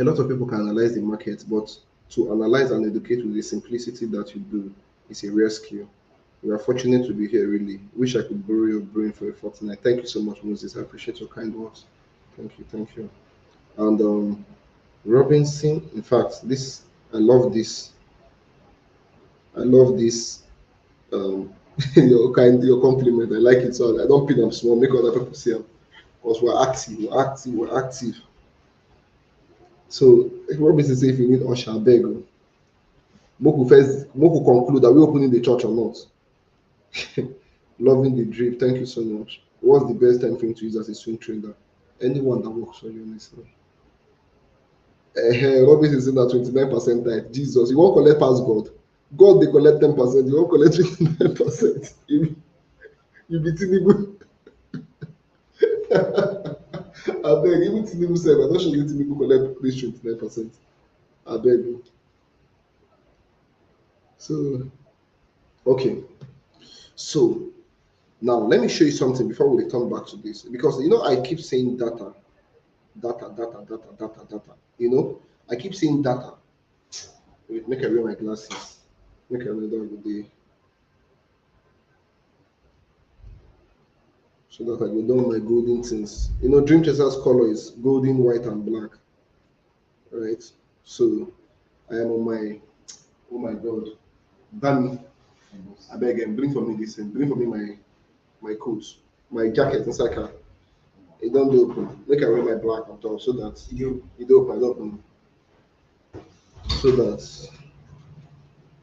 [SPEAKER 1] lot of people can analyze the market, but to analyze and educate with the simplicity that you do is a rare skill. We are fortunate to be here, really. Wish I could borrow your brain for a fortnight. Thank you so much, Moses. I appreciate your kind words. Thank you, thank you. And Robinson, in fact, this I love this. I love this your compliment. I like it, so I don't pin them small, make other people see them. Because we're active. So Robinson say if you need usher, beg. Moku conclude, are we opening the church or not? Loving the drip. Thank you so much. What's the best time frame to use as a swing trader? Anyone that works for you, honestly. Robinson saying that 29% tight. Jesus, you won't collect past God. God they collect 10%. You won't collect 29%. You be Tinubu. I beg, even Tinubu said, I'm not sure that Tinubu collect this 29%. I beg you. So, okay. So, now let me show you something before we return back to this. Because, I keep saying data. I keep saying data. Wait, make I wear my glasses. Make I wear that day. So that I go down my golden things. Dream Chaser's color is golden, white, and black. Right? So I am on my, oh my God. Bami, I beg him, bring for me this thing. Bring for me my coat, my jacket inside car. It don't do open. Make I wear my black on top so that it open. So that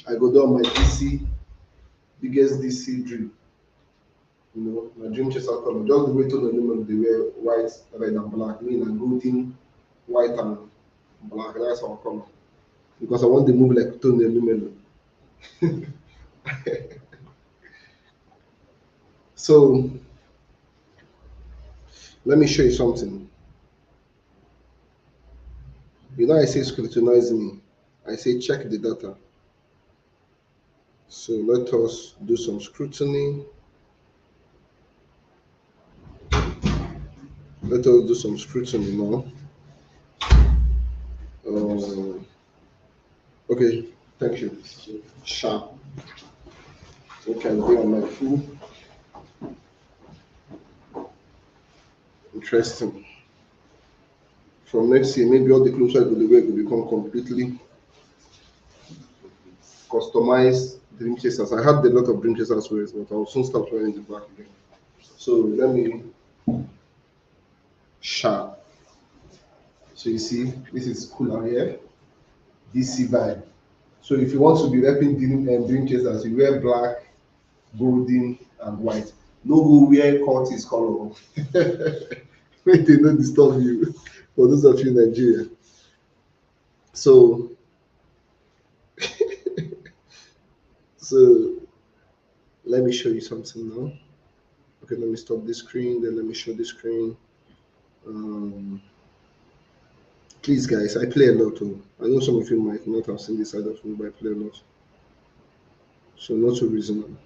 [SPEAKER 1] I go down my DC, biggest DC dream. My dream chaser color. Just the way to the women they wear white, red, and black. Me and golden, white and black. That's our color. Because I want to move like Tony Lumelo. So let me show you something. I say scrutinize me. I say check the data. So let us do some scrutiny. Let us do some scrutiny now. Okay, thank you. Sharp. Okay, I'll be on my phone. Interesting. From next year, maybe all the clothes I go the way will become completely customized dream chasers. I had a lot of dream chasers wears, but I'll soon start wearing the black again. So let me sharp. So you see, this is cooler here. DC vibe. So if you want to be repping dream chasers, you wear black, golden, and white. No go wear Curtis color. Make they not disturb you. For those of you in Nigeria. So let me show you something now. Okay, let me stop this screen, then let me show the screen. Please guys, I play a lot too. I know some of you might not have seen this side of me, but I play a lot. So not so reasonable.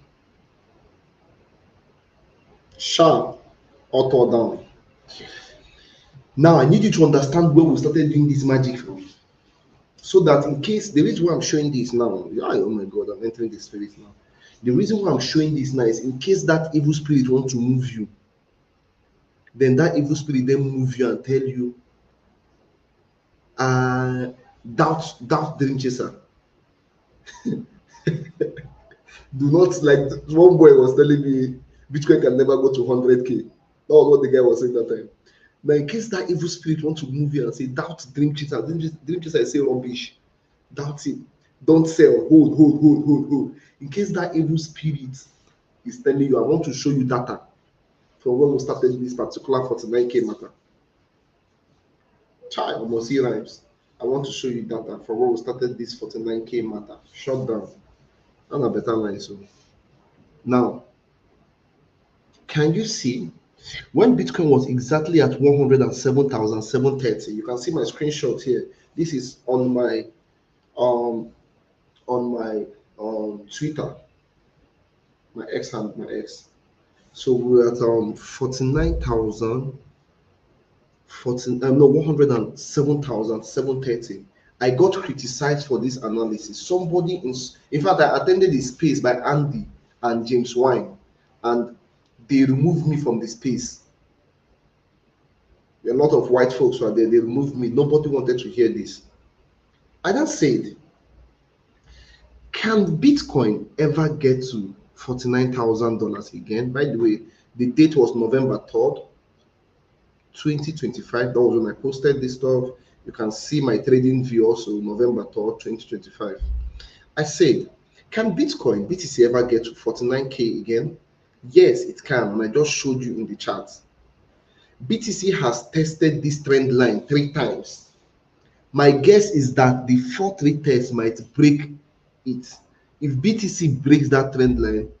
[SPEAKER 1] Sharp, auto down. Now I need you to understand where we started doing this magic from. So that in case the reason why I'm showing this now, oh my God, I'm entering the spirit now. The reason why I'm showing this now is in case that evil spirit wants to move you, then that evil spirit then move you and tell you, doubt dream chaser. Do not, like one boy was telling me Bitcoin can never go to 100K. That was what the guy was saying that time. Now, in case that evil spirit wants to move you and say, doubt dream chaser, dream chaser is say rubbish, doubt it, don't sell, hold. In case that evil spirit is telling you, I want to show you data from when we started this particular 49K matter. Chai, almost see rhymes. I want to show you data from when we started this 49K matter. Shut down. And a better line. So now, can you see when Bitcoin was exactly at 107,730? You can see my screenshot here. This is um on my Twitter, my X hand, my X. So we're at 49,000, 107,730. I got criticized for this analysis. Somebody in fact, I attended the space by Andy and James Wine, and they removed me from the space. A lot of white folks were there. They removed me. Nobody wanted to hear this. I just said, can Bitcoin ever get to $49,000 again? By the way, the date was November 3rd, 2025. That was when I posted this stuff. You can see my trading view also, November 3rd, 2025. I said, can Bitcoin, BTC, ever get to 49K again? Yes, it can. And I just showed you in the chart. BTC has tested this trend line 3 times. My guess is that the fourth retest might break it. If BTC breaks that trend line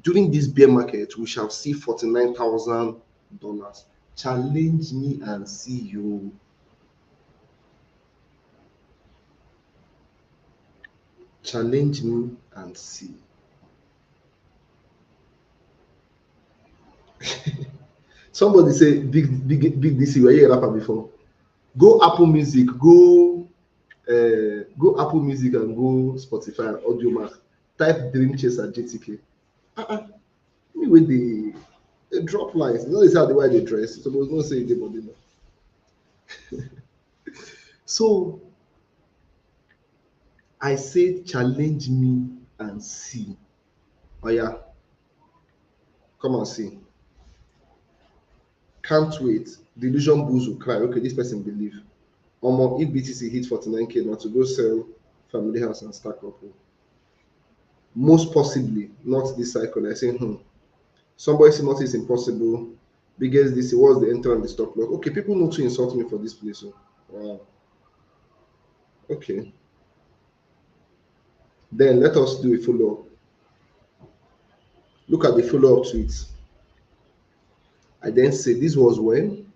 [SPEAKER 1] during this bear market, we shall see $49,000. Challenge me and see you. Challenge me and see. Somebody say big DC. Were you a rapper before? Go Apple Music, go Apple Music and go Spotify, Audiomack. Type Dream Chaser JTK. Me with the drop lines. You know this how the way they dress. Suppose not say the body now. So I said, challenge me and see. Oh yeah, come and see. Can't wait. Delusion bulls will cry. Okay, this person believe. If BTC hit 49K now to go sell family house and stack up. Most possibly not this cycle. I say, somebody say not is impossible. Biggest this was the enter and the stop loss. Okay, people know to insult me for this place. So wow. Okay. Then let us do a follow-up. Look at the follow-up tweets. I then say this was when?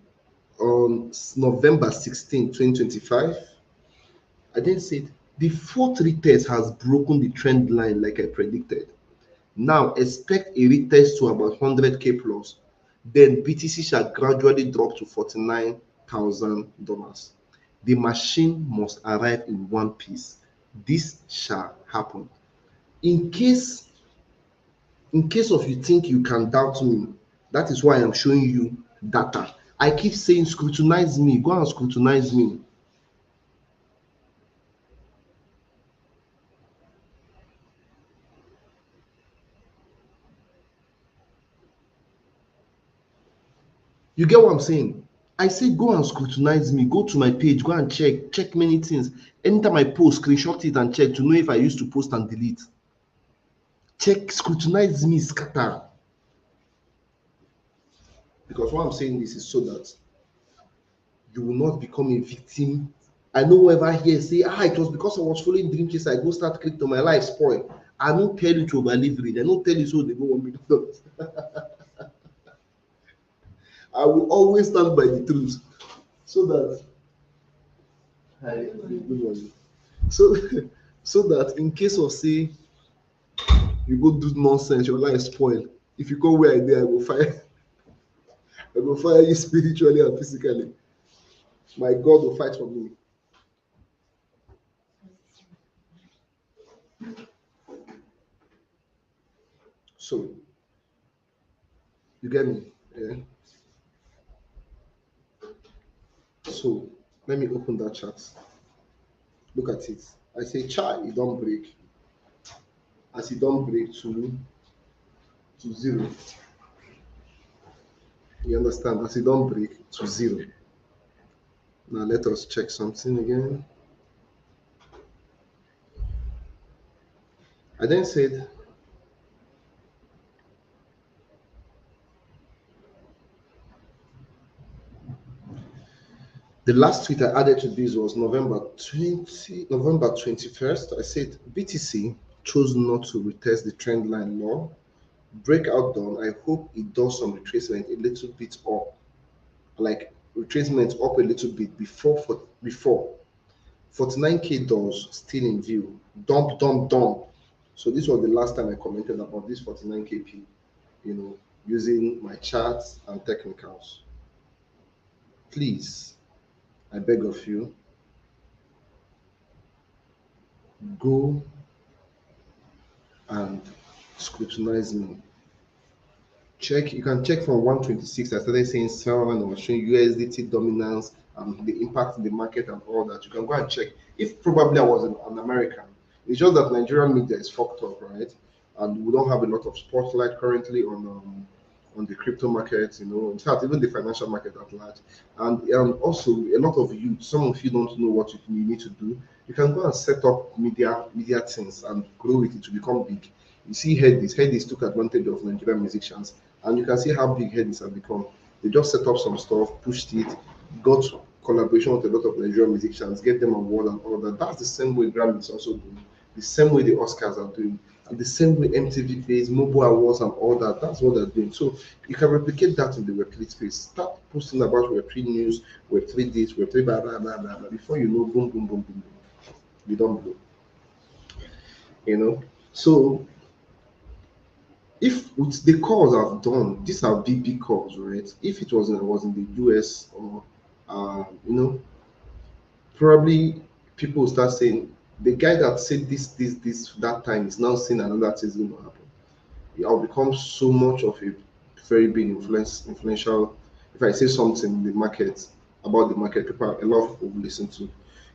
[SPEAKER 1] On November 16, 2025. I then said the fourth retest has broken the trend line like I predicted. Now expect a retest to about 100K plus. Then BTC shall gradually drop to $49,000. The machine must arrive in one piece. This shall happen. In case of you think you can doubt me, that is why I'm showing you data. I keep saying scrutinize me, go and scrutinize me. You get what I'm saying? I say go and scrutinize me, go to my page, go and check many things. Anytime I post, screenshot it and check to know if I used to post and delete. Check, scrutinize me, scatter. Because what I'm saying this is so that you will not become a victim. I know whoever here say, it was because I was following Dream Chase, I go start crypto, my life spoil. I don't tell you to over leverage. I don't tell you so they go $1 million. I will always stand by the truth so that so so that in case of say you go do nonsense, your life spoil. If you go where I did, I will fire. I will fire you spiritually and physically. My God will fight for me. So you get me? Yeah. So let me open that chat. Look at it. I say, chart, it don't break. As it don't break to zero. You understand? As it don't break to zero. Now let us check something again. I then said, the last tweet I added to this was November 21st. I said, BTC chose not to retest the trend line low. Breakout done. I hope it does some retracement a little bit up, like retracement up a little bit before 49k does still in view. Dump, dump, dump. So this was the last time I commented about this 49kp, using my charts and technicals. Please, I beg of you, go and scrutinize me. Check, you can check from 126. I started saying sell and I was showing USDT dominance and the impact in the market and all that. You can go and check. If probably I was an American, it's just that Nigerian media is fucked up, right? And we don't have a lot of spotlight currently on the crypto market, in fact, even the financial market at large. And also a lot of you, some of you don't know what you need to do. You can go and set up media things and grow it to become big. You see Headies took advantage of Nigerian musicians, and you can see how big Headies have become. They just set up some stuff, pushed it, got collaboration with a lot of Nigerian musicians, get them award and all that. That's the same way Grammy is also doing, the same way the Oscars are doing, and the same way MTV pays, mobile awards and all that. That's what they're doing. So you can replicate that in the Web3 space. Start posting about Web3 news, Web3 this, Web3 blah, blah, blah, blah, blah. Before you know, boom, boom, boom, boom, boom. You don't blow. So if the calls I've done, these are big calls, right? If it was in the US or probably people will start saying the guy that said this that time is now saying another thing is going to happen. I'll become so much of a very big influential. If I say something in the market about the market, a lot of people will listen to.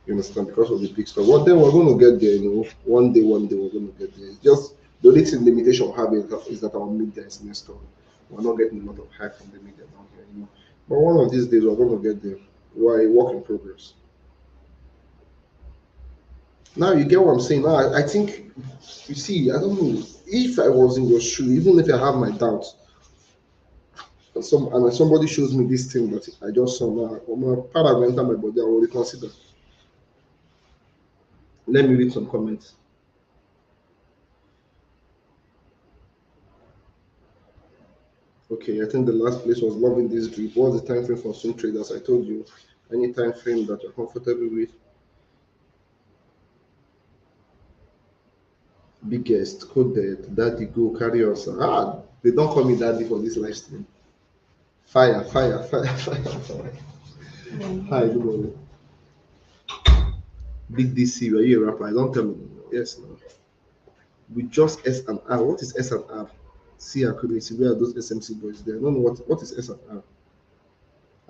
[SPEAKER 1] You understand? Because of the big stuff. One day we're going to get there. One day we're going to get there. It's just the only thing limitation we have is that our media is messed up. We're not getting a lot of hype from the media down here. But one of these days we're going to get there. We're a work in progress. Now you get what I'm saying. Now I think, you see, I don't know if I was in your shoe, even if I have my doubts, and somebody shows me this thing that I just saw now, my part will enter my body, I will reconsider. Let me read some comments. Okay, I think the last place was loving this drip. What's the time frame for swing traders? I told you, any time frame that you're comfortable with. Biggest coded, daddy go carry us. They don't call me daddy for this live stream. Fire, fire, fire, fire, fire. Hi, good morning. Big DC, were you a rapper? I don't tell me. Yes, no. With just S and R. What is S and R? See, I couldn't see where are those SMC boys there. I don't know what is S and R.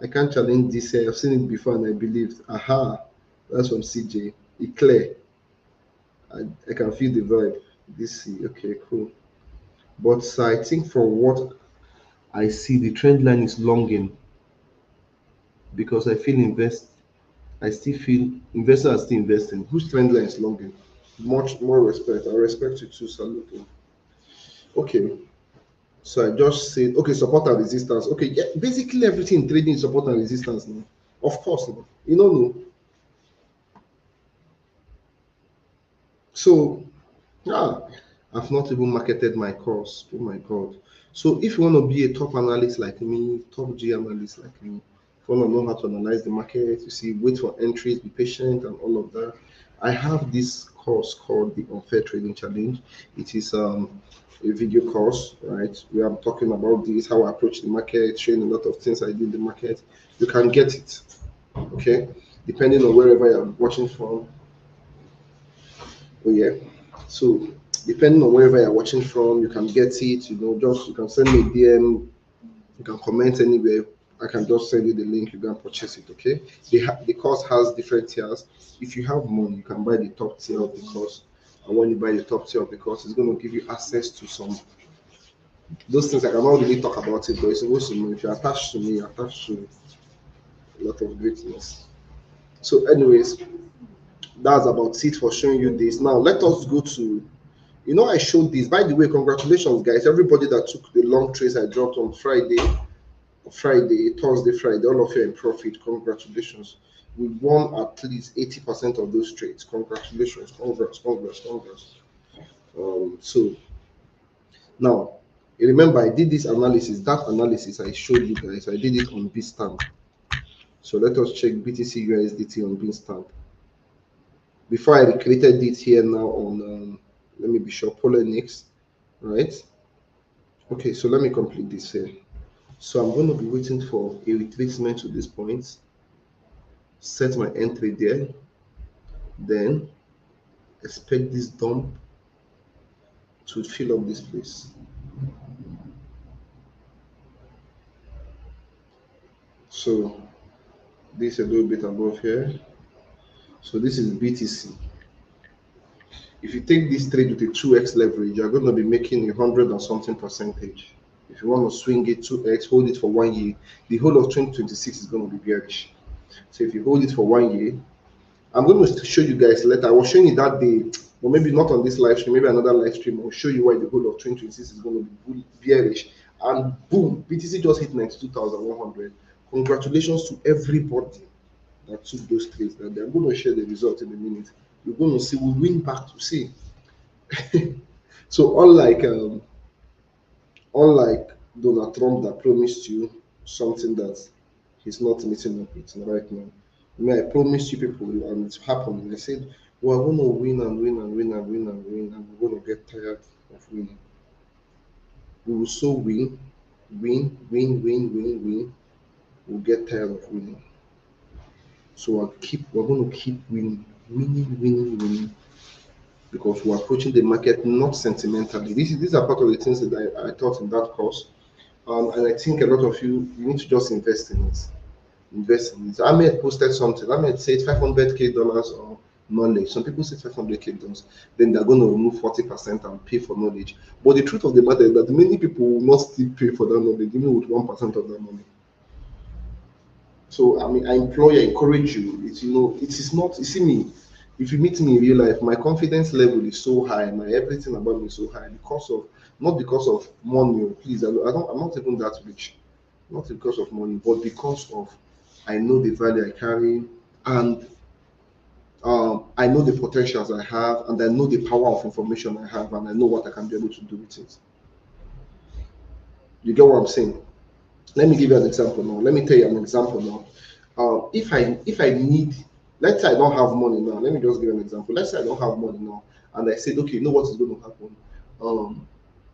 [SPEAKER 1] I can't challenge this here. I've seen it before and I believed. Aha, that's from CJ. It clear. I can feel the vibe. DC, okay, cool. But I think from what I see, the trend line is longing because I still feel investors are still investing. Whose trend line is longing? Much more respect. I respect you too, salute. Okay, so I just said, okay, support and resistance. Okay, yeah, basically everything in trading is support and resistance now. Of course, no. No. So, I've not even marketed my course. Oh my God. So if you want to be a top analyst like me, top G analyst like me, if you want to know how to analyze the market, you see, wait for entries, be patient and all of that. I have this course called the Unfair Trading Challenge. It is a video course, right? Where I'm talking about this, how I approach the market, showing a lot of things I do in the market. You can get it, okay? Depending on wherever you're watching from. Oh yeah. So depending on wherever you're watching from, you can get it. You can send me a DM, you can comment anywhere. I can just send you the link. You can purchase it. Okay. The course has different tiers. If you have money, you can buy the top tier of the course. And when you buy the top tier of the course, it's going to give you access to some those things. I cannot really talk about it, but it's supposed to know if you're attached to me, you're attached to a lot of greatness. So, anyways, that's about it for showing you this. Now let us go to, I showed this. By the way, congratulations guys, everybody that took the long trades I dropped on Thursday, Friday, all of you are in profit. Congratulations. We won at least 80% of those trades. Congratulations. Congrats. So now remember I did this analysis. That analysis I showed you guys, I did it on Bitstamp. So let us check BTC USDT on Bitstamp. Before I recreated it here now on let me be sure, BITUNIX, right? Okay, so let me complete this here. So I'm going to be waiting for a retracement to this point, set my entry there, then expect this dump to fill up this place. So this a little bit above here. So this is BTC. If you take this trade with a 2x leverage, you're going to be making 100 and something percentage. If you want to swing it 2x, hold it for 1 year, the whole of 2026 is going to be bearish. So if you hold it for 1 year, I'm going to show you guys later. I was showing you that day, or maybe not on this live stream, maybe another live stream. I'll show you why the whole of 2026 is going to be bearish. And boom, BTC just hit 92,100. Congratulations to everybody that took those trades. That they're going to share the result in a minute. You're going to see we win back to see. So unlike Donald Trump that promised you something that he's not meeting up with right now. I mean, I promised you people and it's happening. I said we're going to win and win and win and win and win, and we're going to get tired of winning. We will so win. We'll get tired of winning. So we're going to keep winning, because we're approaching the market not sentimentally. These are part of the things that I taught in that course. And I think a lot of you need to just invest in it. Ahmed posted something. Ahmed said $500K or knowledge. Some people say $500K. Then they're going to remove 40% and pay for knowledge. But the truth of the matter is that many people will not still pay for that knowledge, even with 1% of that money. So I mean, I encourage you. It is not. You see me. If you meet me in real life, my confidence level is so high. My everything about me is so high not because of money. Please, I'm not even that rich. Not because of money, but because of I know the value I carry, and I know the potentials I have, and I know the power of information I have, and I know what I can be able to do with it. You get what I'm saying? Let me give you an example now. Let me tell you an example now. If I need, let's say I don't have money now. Let me just give an example. Let's say I don't have money now, and I said, okay, you know what is going to happen?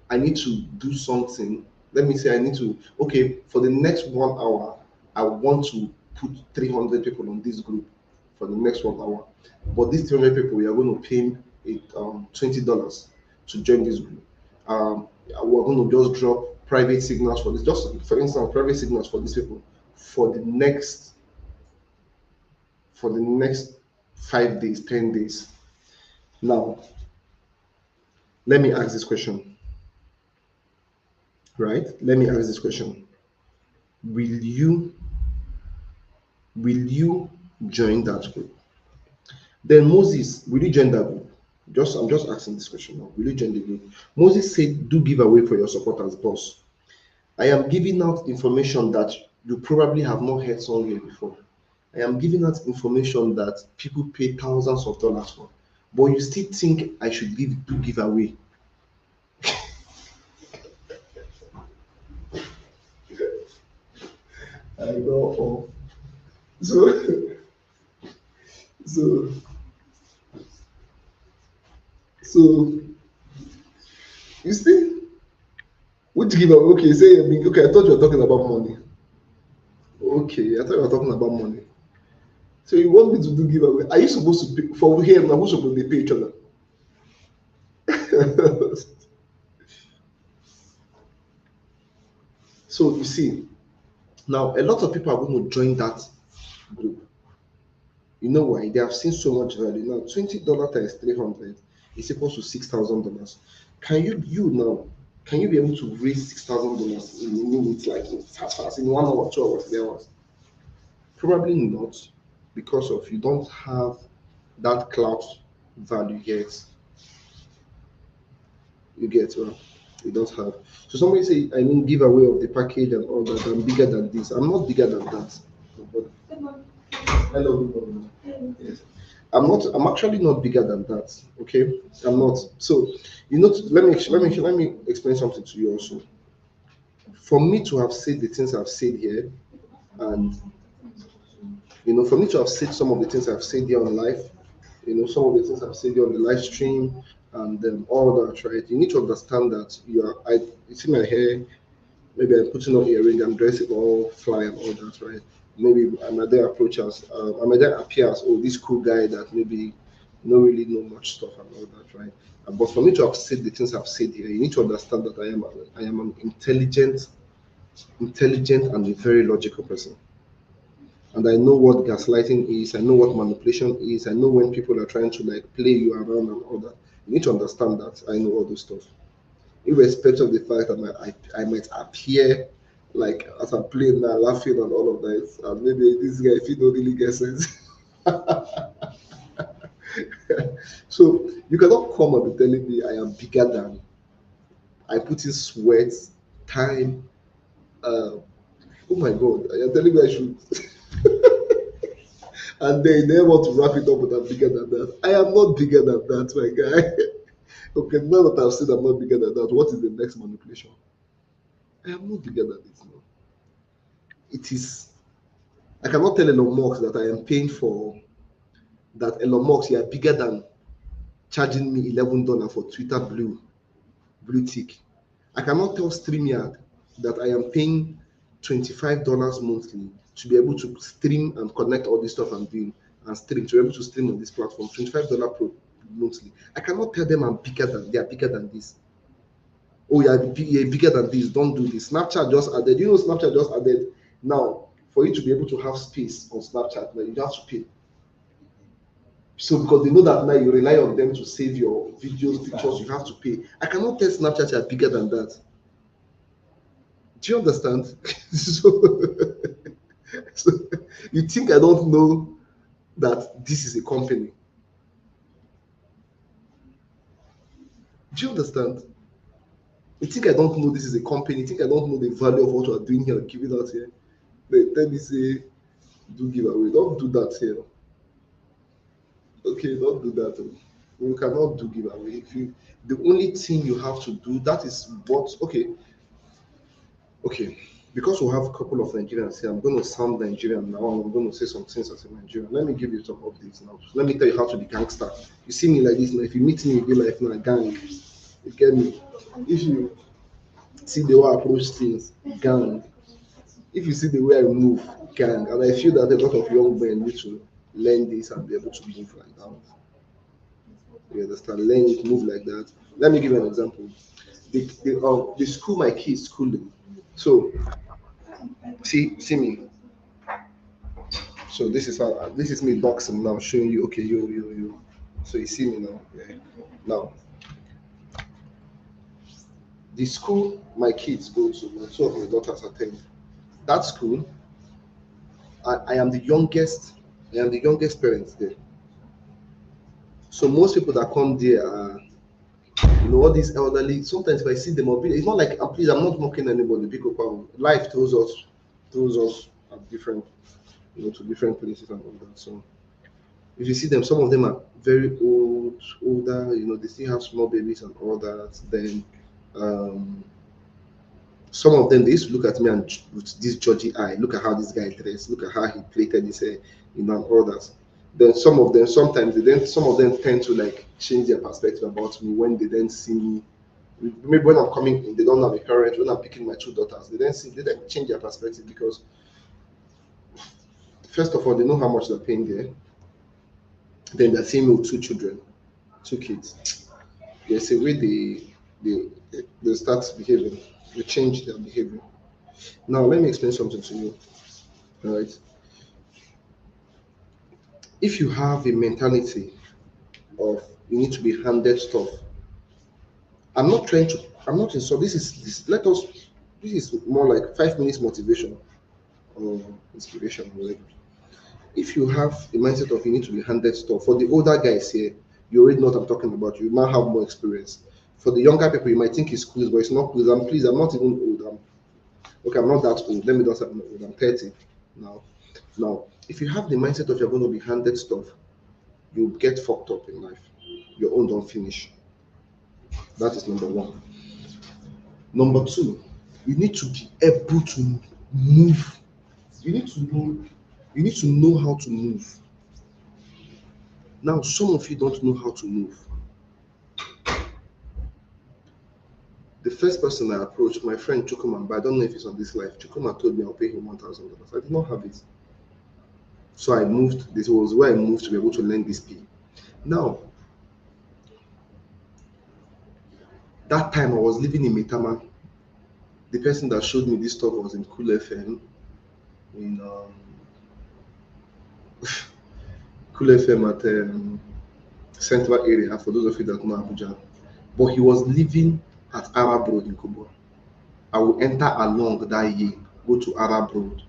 [SPEAKER 1] I need to do something. Let me say I need to, okay, for the next 1 hour, I want to put 300 people on this group for the next 1 hour. But these 300 people, we are going to pay $20 to join this group. We're going to just drop private signals for this. Just for instance, private signals for these people for the next 5 days, 10 days. Now, let me ask this question. Right? Let me ask this question. Will you join that group? Then Moses, will you join that group? I'm just asking this question now. Will you join the group? Moses said, do give away for your supporters, boss. I am giving out information that you probably have not heard somewhere before. I am giving out information that people pay thousands of dollars for. But you still think I should give away. I know. So you still which give away? Okay, say okay. I thought you were talking about money. Okay, I thought you were talking about money. So you want me to do giveaway? Are you supposed to pay for here now? Who's supposed to pay each other? So you see, now a lot of people are going to join that group. You know why? They have seen so much value. Now $20 times 300 is equal to $6,000. Can you be able to raise $6,000 in a minute, like as fast in 1 hour, 2 hours, 3 hours? Probably not, because of you don't have that clout value yet. You get well. You don't have. So somebody say, I mean, give away of the package and all that. I'm bigger than this. I'm not bigger than that. But hello, good morning. Yes. I'm actually not bigger than that. Okay, I'm not. So, let me explain something to you also. For me to have said the things I've said here, and for me to have said some of the things I've said here on live, some of the things I've said here on the live stream, and all that, right? You need to understand that you see my hair. Maybe I'm putting on earring, I'm dressing all fly and all that, right? Maybe I might then approach as, I might then appear as, oh, this cool guy that maybe not really know much stuff and all that, right? But for me to have said the things I've said here, you need to understand that I am an intelligent and a very logical person. And I know what gaslighting is, I know what manipulation is, I know when people are trying to like play you around and all that. You need to understand that I know all those stuff, irrespective of the fact that I might appear like as I'm playing now, laughing and all of that. And maybe this guy, if you don't really get sense. So you cannot come and be telling me I am bigger than. I put in sweat, time. Oh my God, you're telling me I should. And then they want to wrap it up with I'm bigger than that. I am not bigger than that, my guy. Okay, now that I've said I'm not bigger than that, what is the next manipulation? I am not bigger than this now. It is. I cannot tell Elon Musk that I am paying for that. Elon Musk, you are bigger than charging me $11 for Twitter blue tick. I cannot tell StreamYard that I am paying $25 monthly to be able to stream and connect all this stuff I'm doing and stream to be able to stream on this platform. $25 per monthly. I cannot tell them they are bigger than this. Oh, you're bigger than this. Don't do this. Snapchat just added. Snapchat just added. Now, for you to be able to have space on Snapchat, now you have to pay. So because they know that now you rely on them to save your videos, pictures, you have to pay. I cannot tell Snapchat you're bigger than that. Do you understand? So you think I don't know that this is a company? Do you understand? You think I don't know this is a company? You think I don't know the value of what we're doing here, giving out here? They tell me say, do giveaway. Don't do that here. Okay, don't do that. You cannot do giveaway. The only thing you have to do that is what. Okay. Because we have a couple of Nigerians here, I'm going to sound Nigerian now. I'm going to say some things as a Nigerian. Let me give you some updates now. Let me tell you how to be gangster. You see me like this now. If you meet me in real life now, gang, you get me. If you see the way I approach things, gang. If you see the way I move, gang, and I feel that a lot of young men need to learn this and be able to move like that. You understand? Learn it, move like that. Let me give you an example. The school my kids schooling. So see me. So this is me boxing now, showing you. Okay, you. So you see me now. Yeah. Now the school my kids go to, two of my daughters attend. That school, I am the youngest. I am the youngest parent there. So most people that come there are, all these elderly. Sometimes if I see them, it's not like, please, I'm not mocking anybody. Because life throws us at different, to different places and all that. So if you see them, some of them are very older. They still have small babies and all that. Then some of them, they used to look at me and with this judgy eye. Look at how this guy dressed. Look at how he plaited his hair, and all that. Then some of them, some of them tend to like change their perspective about me when they then see me. Maybe when I'm coming in, they don't have a parent. When I'm picking my two daughters, they then change their perspective because first of all, they know how much they're paying there. Then they're seeing me with two children, two kids. There's a way they start behaving. They change their behavior. Now let me explain something to you. All right. If you have a mentality of you need to be handed stuff, I'm not in so this is more like 5 minutes motivation or inspiration or whatever. If you have the mindset of you need to be handed stuff, for the older guys here, you already know what I'm talking about. You might have more experience. For the younger people, you might think it's quiz, but it's not quiz. I'm not even old. I'm not that old. Let me just say I'm not old. I'm 30 now. Now, if you have the mindset of you're going to be handed stuff, you get fucked up in life. Your own don't finish. That is number one. Number two, you need to be able to move. You need to know. You need to know how to move. Now, some of you don't know how to move. The first person I approached, my friend Chukwuma, but I don't know if he's on this live. Chukwuma told me I'll pay him $1,000. I did not have it. So I moved. This was where I moved to be able to learn this P. Now, that time I was living in Metama. The person that showed me this stuff was in Cool FM, in Cool FM at Central area, for those of you that know Abuja. But he was living at Arab Road in Kubwa. I will enter along that year, go to Arab Road.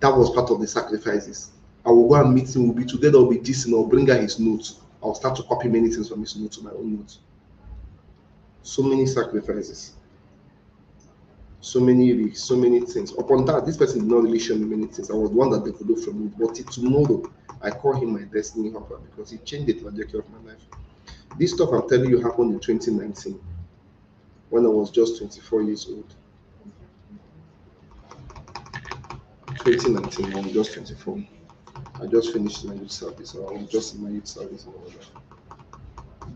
[SPEAKER 1] That was part of the sacrifices. I will go and meet him, we'll be together, we'll be gisting, I'll bring out his notes. I'll start to copy many things from his notes to my own notes. So many sacrifices. So many risks, so many things. Upon that, this person did not really show me many things. I was the one that developed from it. But tomorrow, I call him my destiny helper because he changed the trajectory of my life. This stuff I'm telling you happened in 2019 when I was just 24 years old. 2019, I was just 24. I just finished my youth service. I was just in my youth service and all that.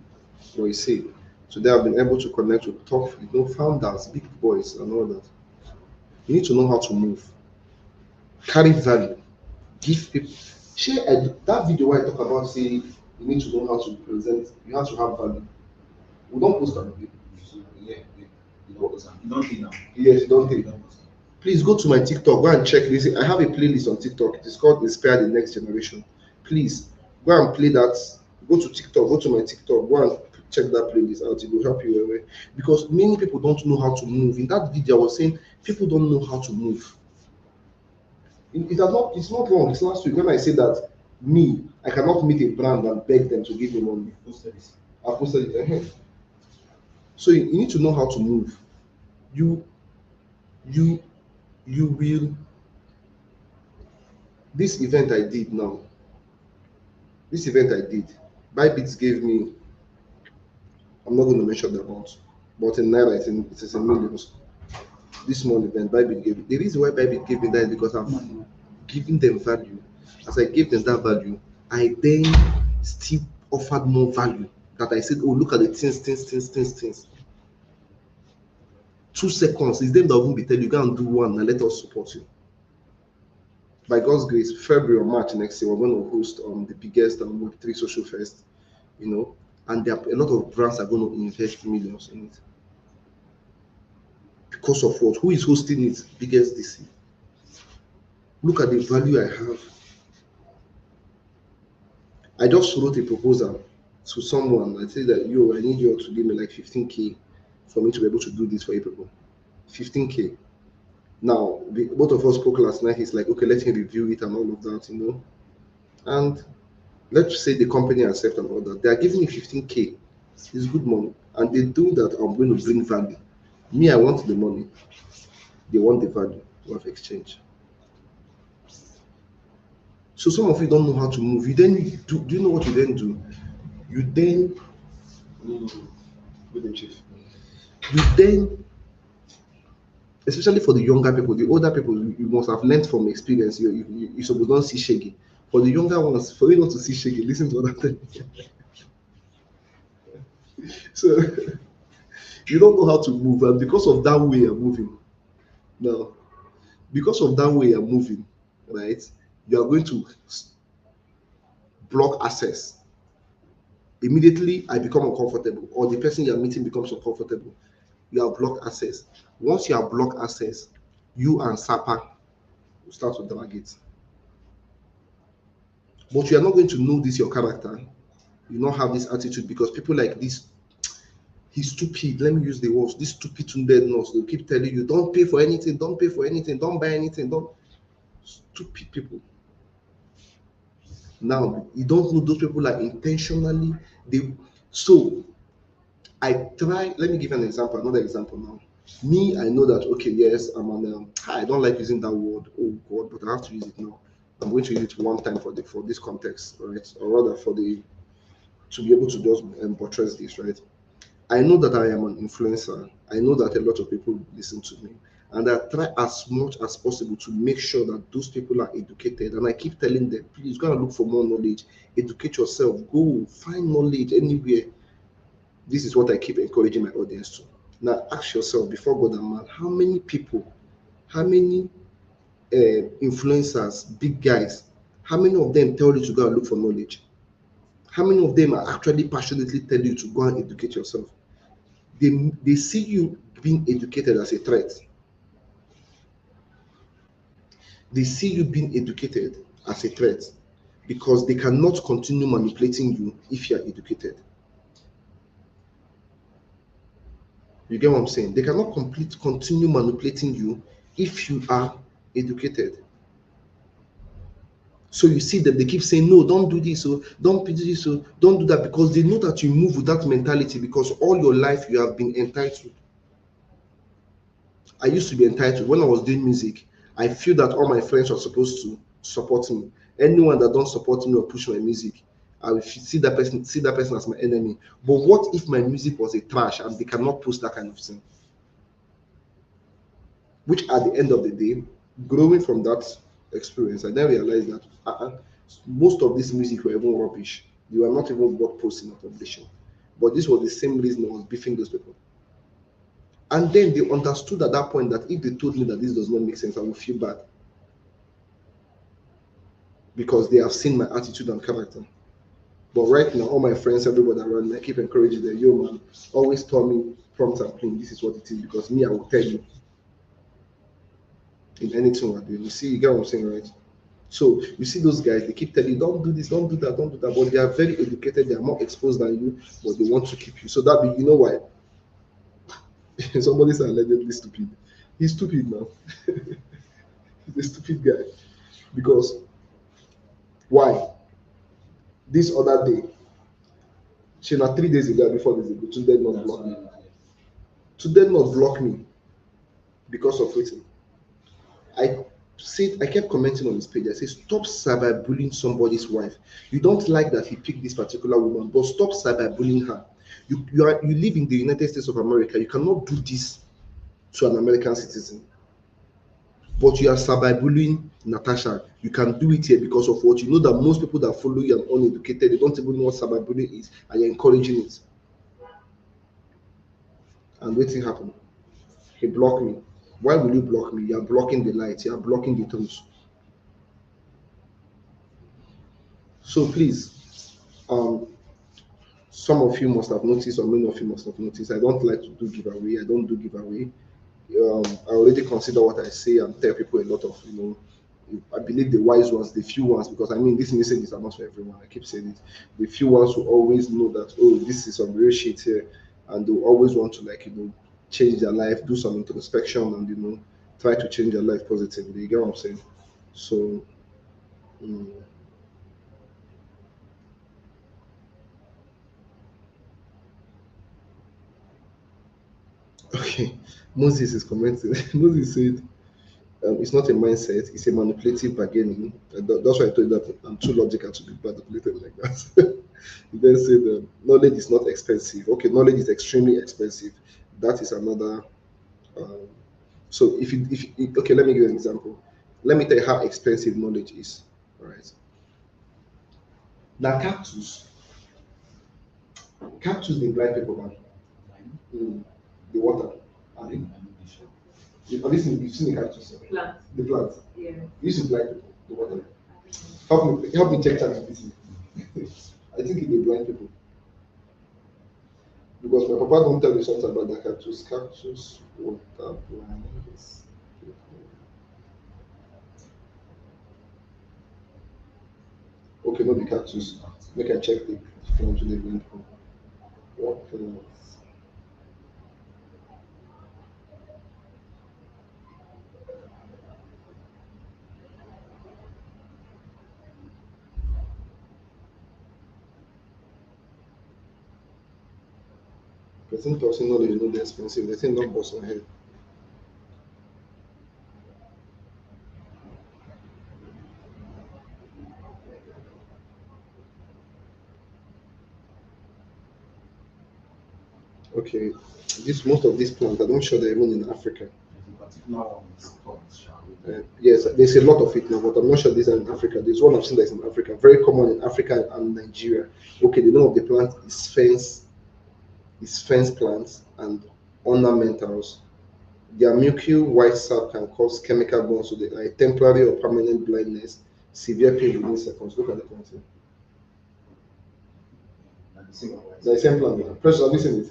[SPEAKER 1] But you see, today I've been able to connect with tough, founders, big boys, and all that. You need to know how to move, carry value, give people. Share that video where I talk about say you need to know how to present. You have to have value. We don't post that.
[SPEAKER 2] Yeah, you don't think now.
[SPEAKER 1] Yes, you don't think. Please go to my TikTok. Go and check this. I have a playlist on TikTok. It is called Inspire the Next Generation. Please go and play that. Go to TikTok. Go to my TikTok. Go and check that playlist out. It will help you away. Because many people don't know how to move. In that video, I was saying people don't know how to move. It's not wrong. It's last week when I said that I cannot meet a brand and beg them to give me money. I posted it. So you need to know how to move. You will. This event I did, Bybit gave me, I'm not going to mention the amount, but in Naira it is in millions. This small event, Bybit gave me. The reason why Bybit gave me that is because I'm giving them value. As I gave them that value, I then still offered more value. That I said, oh, look at the things. 2 seconds, it's them that won't be telling you, go and do one and let us support you. By God's grace, February or March next year, we're going to host the biggest Web3 social fest, and there are a lot of brands are going to invest millions in it. Because of what? Who is hosting it? Biggest DC. Look at the value I have. I just wrote a proposal to someone. I said that, I need you to give me like 15K for me to be able to do this for you people. 15K. Now, both of us spoke last night. He's like, okay, let him review it and all of that, And let's say the company accept and all that. They are giving me 15K. It's good money. And they do that. I'm going to bring value. Me, I want the money. They want the value of exchange. So some of you don't know how to move. You then do you know what you then do? You then especially for the younger people, the older people, you must have learned from experience. You supposed don't see shaggy. For the younger ones, for you not to see shaggy, listen to what I'm telling you. So you don't know how to move, and because of that way you're moving. Now, because of that way you're moving, right? You are going to block access. Immediately, I become uncomfortable, or the person you're meeting becomes uncomfortable. You have blocked access. Once you have blocked access, you and Sapa will start to drag it. But you are not going to know this your character. You not have this attitude because people like this, he's stupid. Let me use the words. This stupid tunde nurse, they'll keep telling you, don't pay for anything, don't pay for anything, don't buy anything, don't. Stupid people. Now, you don't know those people are intentionally, so I try, let me give an example, another example now. Me, I know that, okay, yes, I don't like using that word, oh God, but I have to use it now. I'm going to use it one time for this context, right? Or rather for the to be able to just buttress this, right? I know that I am an influencer. I know that a lot of people listen to me. And I try as much as possible to make sure that those people are educated. And I keep telling them, please go and look for more knowledge. Educate yourself. Go find knowledge anywhere. This is what I keep encouraging my audience to. Now ask yourself before God and man, how many people, how many influencers, big guys, how many of them tell you to go and look for knowledge? How many of them are actually passionately tell you to go and educate yourself? They see you being educated as a threat. They see you being educated as a threat because they cannot continue manipulating you if you are educated. You get what I'm saying? They cannot continue manipulating you if you are educated. So you see them, they keep saying, no, don't do this, so don't do this, so don't do that, because they know that you move with that mentality because all your life you have been entitled. I used to be entitled. When I was doing music, I feel that all my friends are supposed to support me. Anyone that don't support me or push my music, I will see that person as my enemy. But what if my music was a trash and they cannot post that kind of thing? Which at the end of the day, growing from that experience, I then realized that most of this music were even rubbish. They were not even worth posting or publishing. But this was the same reason I was beefing those people. And then they understood at that point that if they told me that this does not make sense, I would feel bad. Because they have seen my attitude and character. But right now, all my friends, everybody around me, I keep encouraging them, yo man, always tell me prompt and clean, this is what it is, because me, I will tell you in anything we're doing. You see, you get what I'm saying, right? So you see those guys, they keep telling you, don't do this, don't do that, don't do that. But they are very educated, they are more exposed than you, but they want to keep you. So that, you know why? Somebody said allegedly stupid. He's stupid now. He's a stupid guy. Because why? This other day, Shana 3 days ago, before this ago, to then not block me. To then not block me because of waiting. I kept commenting on his page. I said, stop cyberbullying somebody's wife. You don't like that he picked this particular woman, but stop cyberbullying her. You live in the United States of America. You cannot do this to an American citizen. But you are cyberbullying Natasha. You can do it here because of what you know, that most people that follow you are uneducated. They don't even know what cyberbullying is, and you're encouraging it. And waiting happened. He blocked me. Why will you block me? You are blocking the light. You are blocking the truth. So please, some of you must have noticed, or many of you must have noticed, I don't like to do giveaway. I don't do giveaway. I already consider what I say and tell people a lot of, I believe the wise ones, the few ones, because I mean, these messages are not for everyone. I keep saying it. The few ones who always know that, oh, this is some real shit here, and they always want to, like, change their life, do some introspection, and try to change their life positively. You get what I'm saying? So, mm, okay. Moses is commenting. Moses said, it's not a mindset, it's a manipulative bargaining. And that's why I told you that I'm too logical to be manipulated like that. He then said, knowledge is not expensive. Okay, knowledge is extremely expensive. That is another. Um, so okay, let me give you an example. Let me tell you how expensive knowledge is. All right. Now, cactus, they blind people, man. The water. And you've seen the cactus.
[SPEAKER 3] Plant.
[SPEAKER 1] The plant.
[SPEAKER 3] Yeah.
[SPEAKER 1] You used to blind people, the water. Help me check ChatGPT. I think it will blind people. Because my papa don't tell me something about the cactus, water blindness. Okay, not the cactus. Make I check the phone to the blind people. What else? Person talks knowledge no dey expensive. The thing don't bust my head. Okay, this most of these plants, I'm not sure they're even in Africa.
[SPEAKER 2] The particular one is thorns, shall we?
[SPEAKER 1] Yes, there's a lot of it now, but I'm not sure these are in Africa. There's one I've seen that's in Africa, very common in Africa and Nigeria. Okay, the name of the plant is fence plants and ornamentals. Their milky white sap can cause chemical burns to the eye, temporary or permanent blindness, severe pain within seconds. Look at the plant here.
[SPEAKER 2] And the same one.
[SPEAKER 1] The same plant. Precious, have you seen it?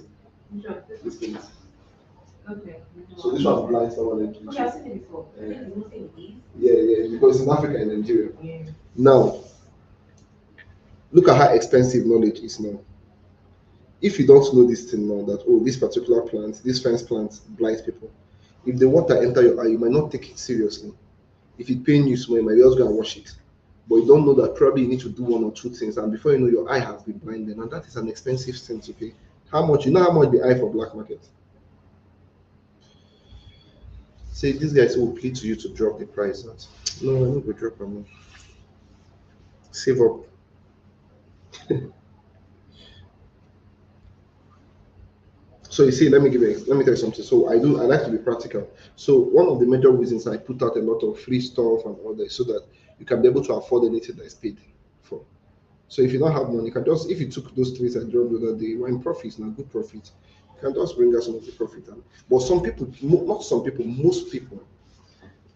[SPEAKER 3] Sure.
[SPEAKER 1] This thing.
[SPEAKER 3] Okay.
[SPEAKER 1] So this one blinds someone.
[SPEAKER 3] Okay, I've seen it before. I think it's mostly with these.
[SPEAKER 1] Yeah, because in Africa and Nigeria.
[SPEAKER 3] Yeah.
[SPEAKER 1] Now, look at how expensive knowledge is now. If you don't know this thing now, that oh, this particular plant, this fence plant blinds people. If the water enter your eye, you might not take it seriously. If it pain you small, you might just go and wash it. But you don't know that probably you need to do one or two things, and before you know, your eye has been blinded, and that is an expensive thing to pay. How much? You know how much the eye for black market? Say these guys will plead to you to drop the price. That no, I need to drop them. Save up. So you see, let me tell you something. So I like to be practical. So one of the major reasons I put out a lot of free stuff and all that so that you can be able to afford anything that is paid for. So if you don't have money, you can just, if you took those trades I dropped the other day, we're in profits now, good profit. You can just bring us some of the profit. But some people, not some people, most people,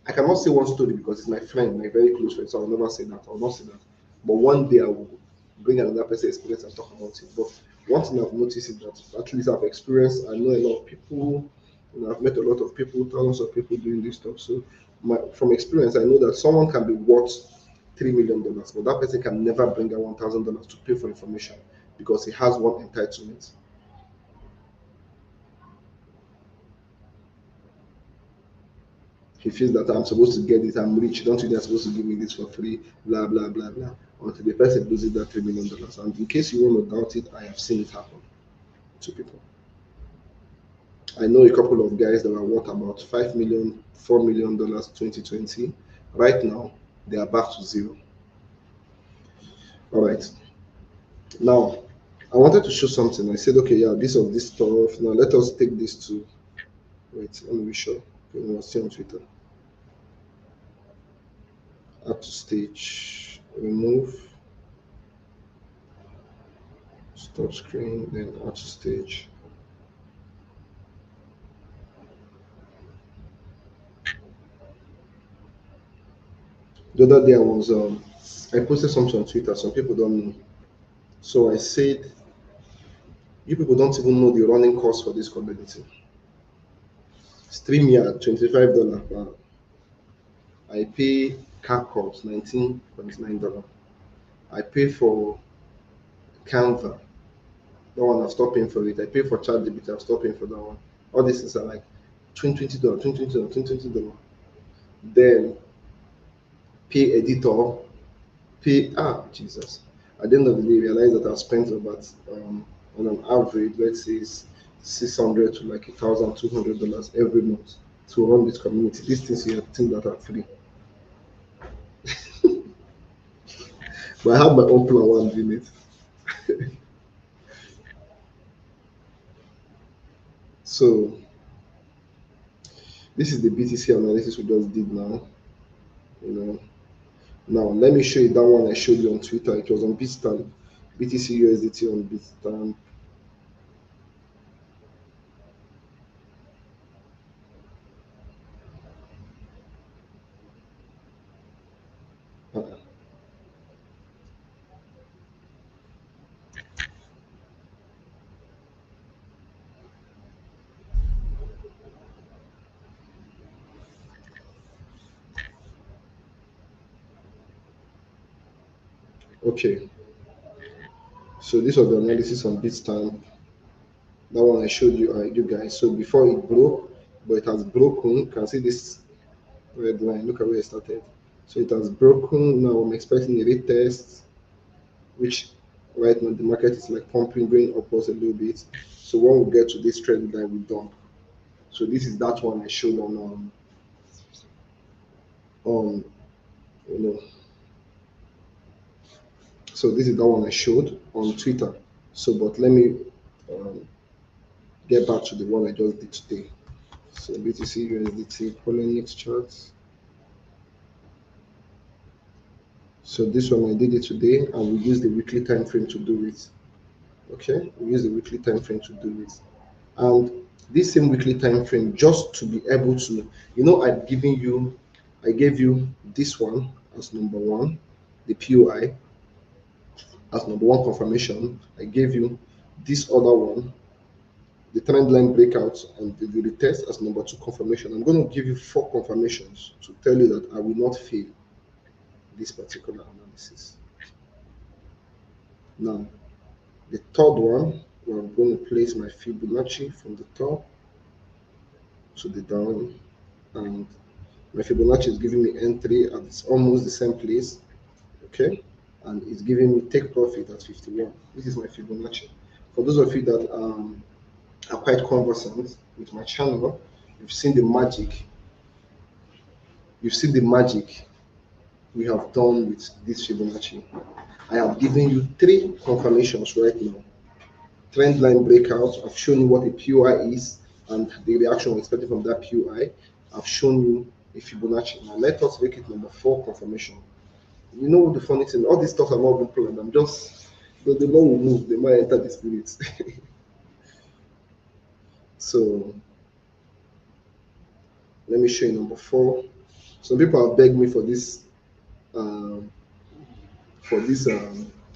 [SPEAKER 1] I cannot say one story because it's my friend, my very close friend, so I'll never say that. I'll not say that. But one day I will bring another person's experience and talk about it. But one thing I've noticed is that at least I've experienced, I know a lot of people, I've met a lot of people, thousands of people doing this stuff. So from experience, I know that someone can be worth $3 million, but that person can never bring out $1,000 to pay for information because he has one entitlement. He feels that I'm supposed to get it, I'm rich, don't you think they're supposed to give me this for free, blah, blah, blah, blah, until the person loses that $3 million. And in case you want to doubt it, I have seen it happen to people. I know a couple of guys that were worth about $5 million, $4 million 2020. Right now, they are back to zero. All right. Now, I wanted to show something. I said, okay, yeah, this of this stuff. Now let us take this to, wait, let me be sure. Okay, I'll see on Twitter. Add to stage, remove, stop screen, then add to stage. The other day I posted something on Twitter. Some people don't know. So I said, you people don't even know the running cost for this commodity. StreamYard, $25 per hour. I pay CapCut, $19.9. I pay for Canva. That one I've stopped paying for it. I pay for ChatGPT, I've stopped paying for that one. All these things are like $20, $20. Then pay editor, Jesus. At the end of the day, realize that I've spent about on an average, let's say $600 to like $1,200 every month to run this community. These things here, things that are free. But I have my own plan while I'm doing it. So this is the BTC analysis we just did now. Now let me show you that one I showed you on Twitter. It was on Bitstamp, BTC USDT on Bitstamp. Okay, so this was the analysis on Bitstamp. That one I showed you guys. So before it broke, but it has broken. You can see this red line. Look at where it started. So it has broken. Now I'm expecting a retest, which right now the market is like pumping, going upwards a little bit. So when we get to this trend line, we dump. So this is that one I showed on you know. So this is that one I showed on Twitter. So but let me get back to the one I just did today. So BTC USDT BITUNIX charts. So this one I did it today, and we use the weekly time frame to do it. Okay, we use the weekly time frame to do it, and this same weekly time frame just to be able to, I gave you this one as number one, the POI as number one confirmation. I gave you this other one, the trend line breakout and the retest as number two confirmation. I'm going to give you 4 confirmations to tell you that I will not fail this particular analysis. Now, the third one, where I'm going to place my Fibonacci from the top to the down, and my Fibonacci is giving me entry at almost the same place, okay, and it's giving me take profit at 51. This is my Fibonacci. For those of you that are quite conversant with my channel, you've seen the magic. You've seen the magic we have done with this Fibonacci. I have given you 3 confirmations right now. Trend line breakout. I've shown you what a POI is and the reaction we're expecting from that POI. I've shown you a Fibonacci. Now let us make it number 4 confirmation. You know the funny thing, all these stuff are not been planned. I'm just, the law will move, they might enter the spirit. So let me show you number 4. Some people have begged me for this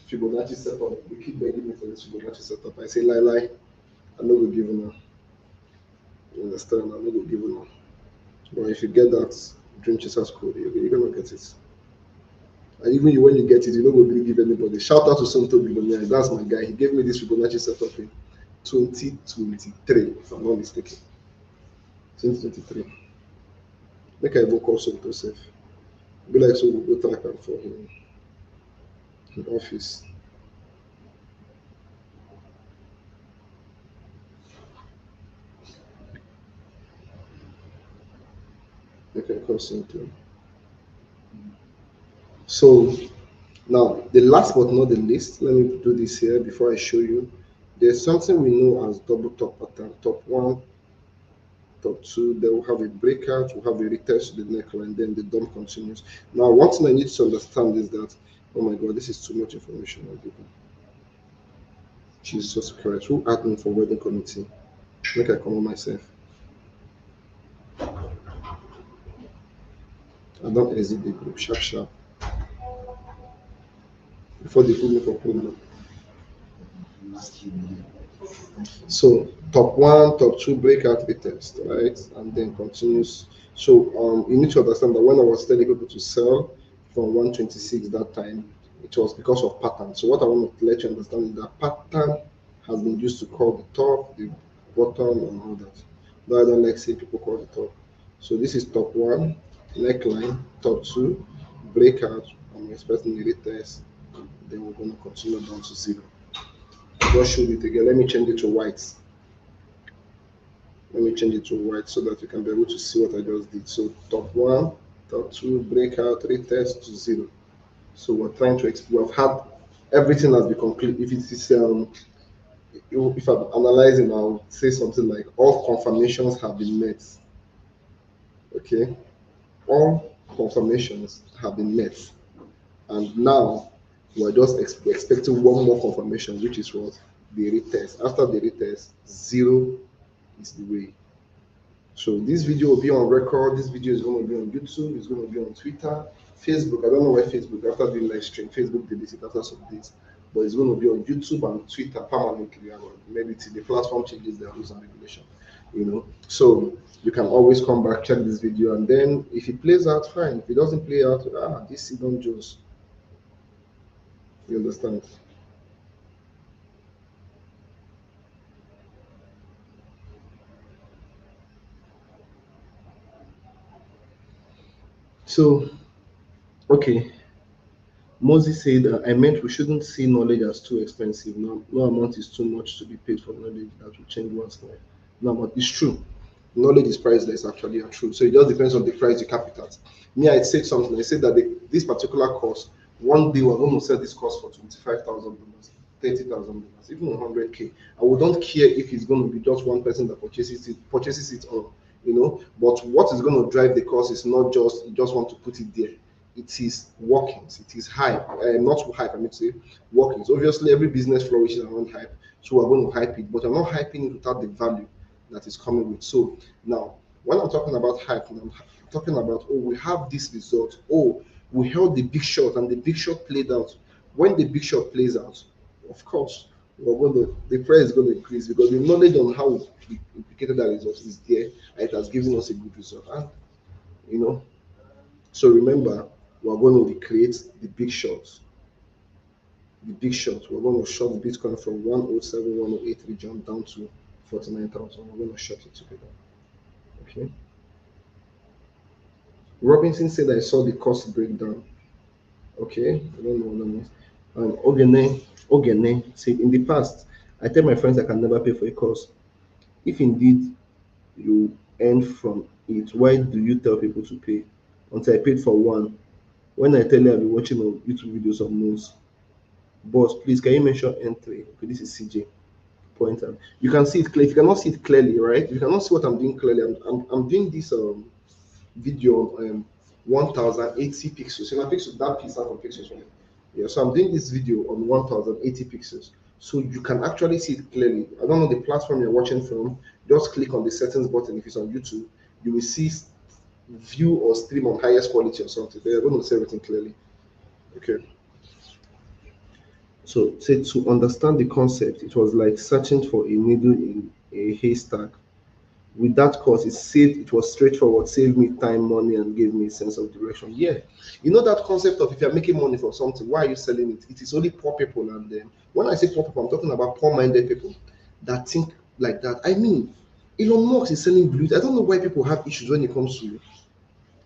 [SPEAKER 1] Fibonacci setup. They keep begging me for this Fibonacci setup. I say lie. I'm not gonna give them. You understand? I'm not gonna give them. But if you get that Dream Chasers code, you're gonna get it. And even you, when you get it, you're not going to give anybody. Shout out to Somto Billionaire. That's my guy. He gave me this Fibonacci setup in 2023, if I'm not mistaken. 2023. Make I go call Somto safe. Be like, so we'll go track him for him in office. Make I call Somto. So now, the last but not the least, let me do this here before I show you. There's something we know as double top pattern. Top 1, top 2, then we'll have a breakout, we'll have a retest to the neckline, then the dump continues. Now, one thing I need to understand is that, oh my God, this is too much information. Jesus Christ, who asked me for wedding committee? Make I come on myself. I don't exit the group, sharp. Before they put me for problem. So top 1, top 2 breakout retest, right? And then continues. So you need to understand that when I was telling people to sell from 126 that time, it was because of pattern. So what I want to let you understand is that pattern has been used to call the top, the bottom, and all that. But I don't like seeing people call the top. So this is top 1, neckline, top 2, breakout. I'm expecting a retest. Then we're going to continue down to 0. Just showed it again. Let me change it to white. Let me change it to white so that you can be able to see what I just did. So top 1, top 2, breakout, retest to 0. So we're trying to explore. We've had everything has been complete. If it is if I'm analyzing, I'll say something like all confirmations have been met. Okay, all confirmations have been met, and now we're just expecting one more confirmation, which is what? The retest. After the retest, 0 is the way. So this video will be on record. This video is going to be on YouTube. It's going to be on Twitter, Facebook. I don't know why Facebook, after doing live stream, Facebook deleted it after some days, but it's going to be on YouTube and Twitter permanently. Maybe till the platform changes their rules and regulation. So you can always come back, check this video, and then if it plays out, fine. If it doesn't play out, this Sidon Jones. You understand? So, okay. Moses said, I meant we shouldn't see knowledge as too expensive. No amount is too much to be paid for knowledge that will change one's life. No amount. It's true. Knowledge is priceless, actually, and true. So it just depends on the price you cap it at. Me, I said something. I said that this particular course, one day we're going to sell this course for $25,000. $30,000, even 100K. I wouldn't care if it's going to be just one person that purchases it on, But what is going to drive the cost is not just you just want to put it there. It is workings. It is hype, not hype. I mean to say workings. Obviously, every business flourishes around hype, so we're going to hype it. But I'm not hyping it without the value that is coming with. So now, when I'm talking about hype, I'm talking about, oh, we have this result. Oh, we held the big shot and the big shot played out. When the big shot plays out, of course, the price is going to increase because the knowledge on how we implicated that result is there, and it has given us a good result. And you know, so remember, we're going to recreate the big shots. The big shot. We're going to short Bitcoin from 107, 108 region down to 49,000. We're going to short it together. Okay. Robinson said I saw the cost breakdown. Okay, I don't know what that means. Ogene said in the past, I tell my friends I can never pay for a course. If indeed you earn from it, why do you tell people to pay? Until I paid for one. When I tell you I'll be watching on YouTube videos of notes. Boss, please can you mention entry? Okay, this is CJ. Pointer. You can see it clearly. If you cannot see it clearly, right? You cannot see what I'm doing clearly. I'm doing this video on 1080 pixels. So my pixels, that piece out of pixels, right? Yeah, so I'm doing this video on 1080 pixels. So you can actually see it clearly. I don't know the platform you're watching from. Just click on the settings button. If it's on YouTube, you will see view or stream on highest quality or something. They're going to see everything clearly. Okay. So say to understand the concept, it was like searching for a needle in a haystack. With that course, it was straightforward, saved me time, money, and gave me a sense of direction. Yeah, you know that concept of if you're making money from something, why are you selling it? It is only poor people, and when I say poor people, I'm talking about poor-minded people that think like that. I mean, Elon Musk is selling blues. I don't know why people have issues when it comes to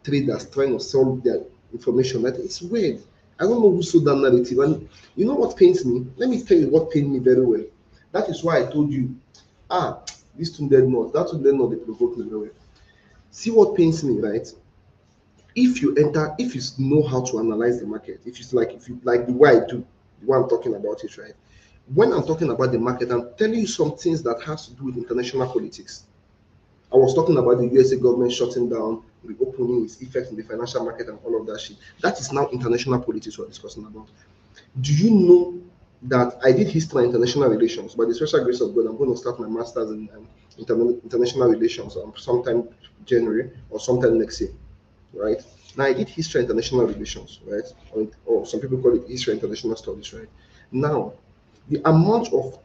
[SPEAKER 1] traders trying to sell their information. That it's weird. I don't know who sold that narrative. And you know what pains me? Let me tell you what pained me very well. That is why I told you, this two dead not, that two dead not, they provoke me very well. See what pains me, right? If you know how to analyze the market, if you like the way I do, the way I'm talking about it, right? When I'm talking about the market, I'm telling you some things that has to do with international politics. I was talking about the USA government shutting down, reopening, its effect in the financial market and all of that shit. That is now international politics we're discussing about. Do you know that I did history and international relations? By the special grace of God, I'm going to start my master's in international relations sometime January or sometime next year, right? Now I did history and international relations, right? Or some people call it history and international studies, right? Now, the amount of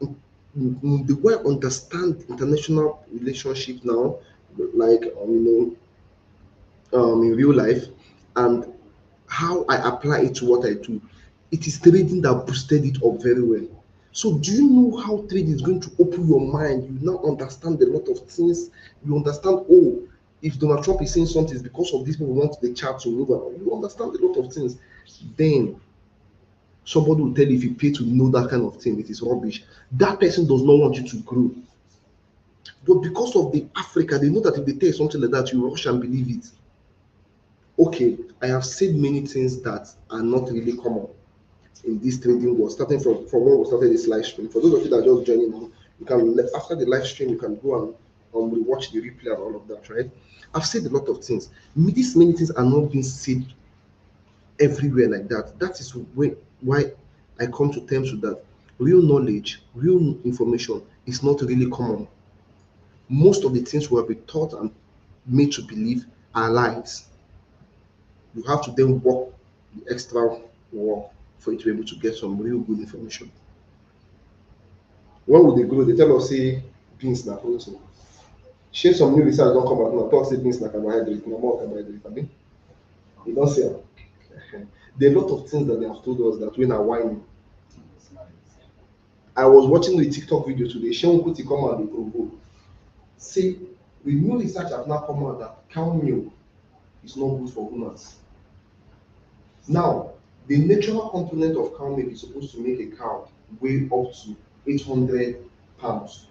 [SPEAKER 1] the way I understand international relationship now, like in real life, and how I apply it to what I do, it is trading that boosted it up very well. So do you know how trade is going to open your mind? You now understand a lot of things. You understand, oh, if Donald Trump is saying something, it's because of this people want the chart to move around. You understand a lot of things. Then somebody will tell you if you pay to know that kind of thing, it is rubbish. That person does not want you to grow. But because of the Africa, they know that if they tell you something like that, you rush and believe it. Okay, I have said many things that are not really common in this trading world, starting from when we started this live stream. For those of you that are just joining now, you can, after the live stream, you can go and watch the replay and all of that, right? I've said a lot of things. These many things are not being said everywhere like that. That is why I come to terms with that. Real knowledge, real information is not really common. Most of the things we have been taught and made to believe are lies. You have to then work the extra work for you to be able to get some real good information. When would they grow? They tell us say beans na protein. Share some new research don't come out now. Talk say beans na carbohydrate, na more carbohydrate. Abi? You don't see am. There are a lot of things that they have told us that we are whining. I was watching the TikTok video today. Sean Kuti come out and provoke. Say the new research have now come out that cow milk is not good for humans. Now, the natural component of cow milk is supposed to make a cow weigh up to 800 pounds.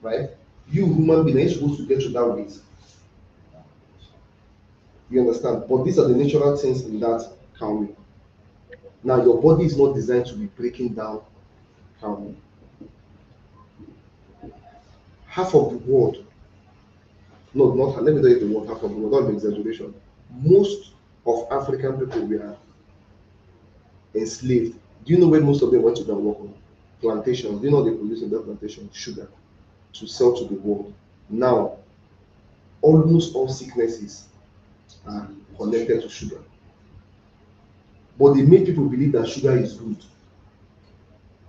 [SPEAKER 1] Right? You human being are supposed to get to that weight. You understand? But these are the natural things in that cow milk. Now your body is not designed to be breaking down palm oil. Half of the world, no, not let me tell you the word half of the world, not an exaggeration. Most of African people were enslaved. Do you know where most of them went to go and work on? Plantations. Do you know what they produce in that plantation? Sugar to sell to the world. Now, almost all sicknesses are connected to sugar. But they make people believe that sugar is good.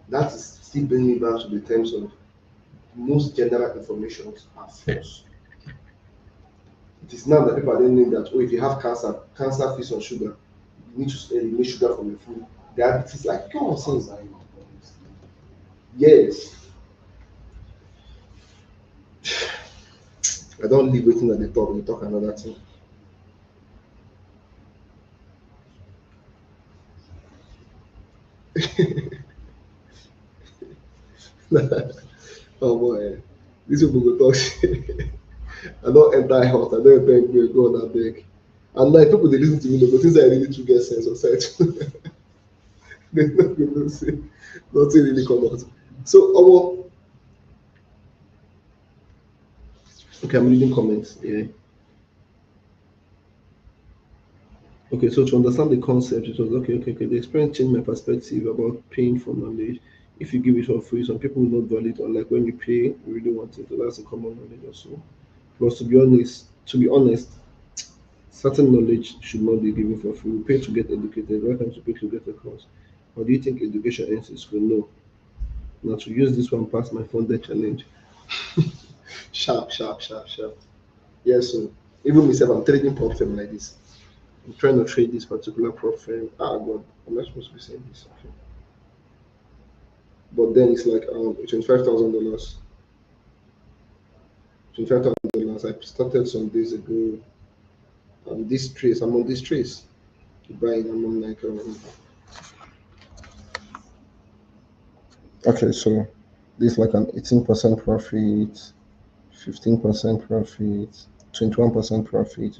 [SPEAKER 1] That is still bringing me back to the terms of most general information are false. It is now that people are learning that, oh, if you have cancer, cancer feeds on sugar. You need to eliminate sugar from your food. Diabetes, like, come on, sense. Yes. I don't leave waiting at the top, we talk another thing. Oh boy, these people go talk shit. I don't enter health, I don't enter go go on that beg. And like people they listen to me, but since I really do get sense of sight, they not going to say nothing really come out. So okay, I'm reading comments. Yeah. Okay, so to understand the concept, it was okay. The experience changed my perspective about paying for knowledge. If you give it for free, some people will not value it, unlike when you pay, you really want it. So that's a common knowledge also. But to be honest, certain knowledge should not be given for free. We pay to get educated, why can't you pay to get a course? Or do you think education ends in school? No. Now to use this one past my funded challenge. Sharp, sharp, sharp, sharp. Yes, so even myself, I'm trading prop firm like this. I'm trying to trade this particular prop firm. Ah God, am I supposed to be saying this? Okay. But then it's like $25,000. $25,000. I started some days ago. This trace, I'm on this trace. Buying, I'm on like okay, so this is like an 18% profit, 15% profit, 21% profit,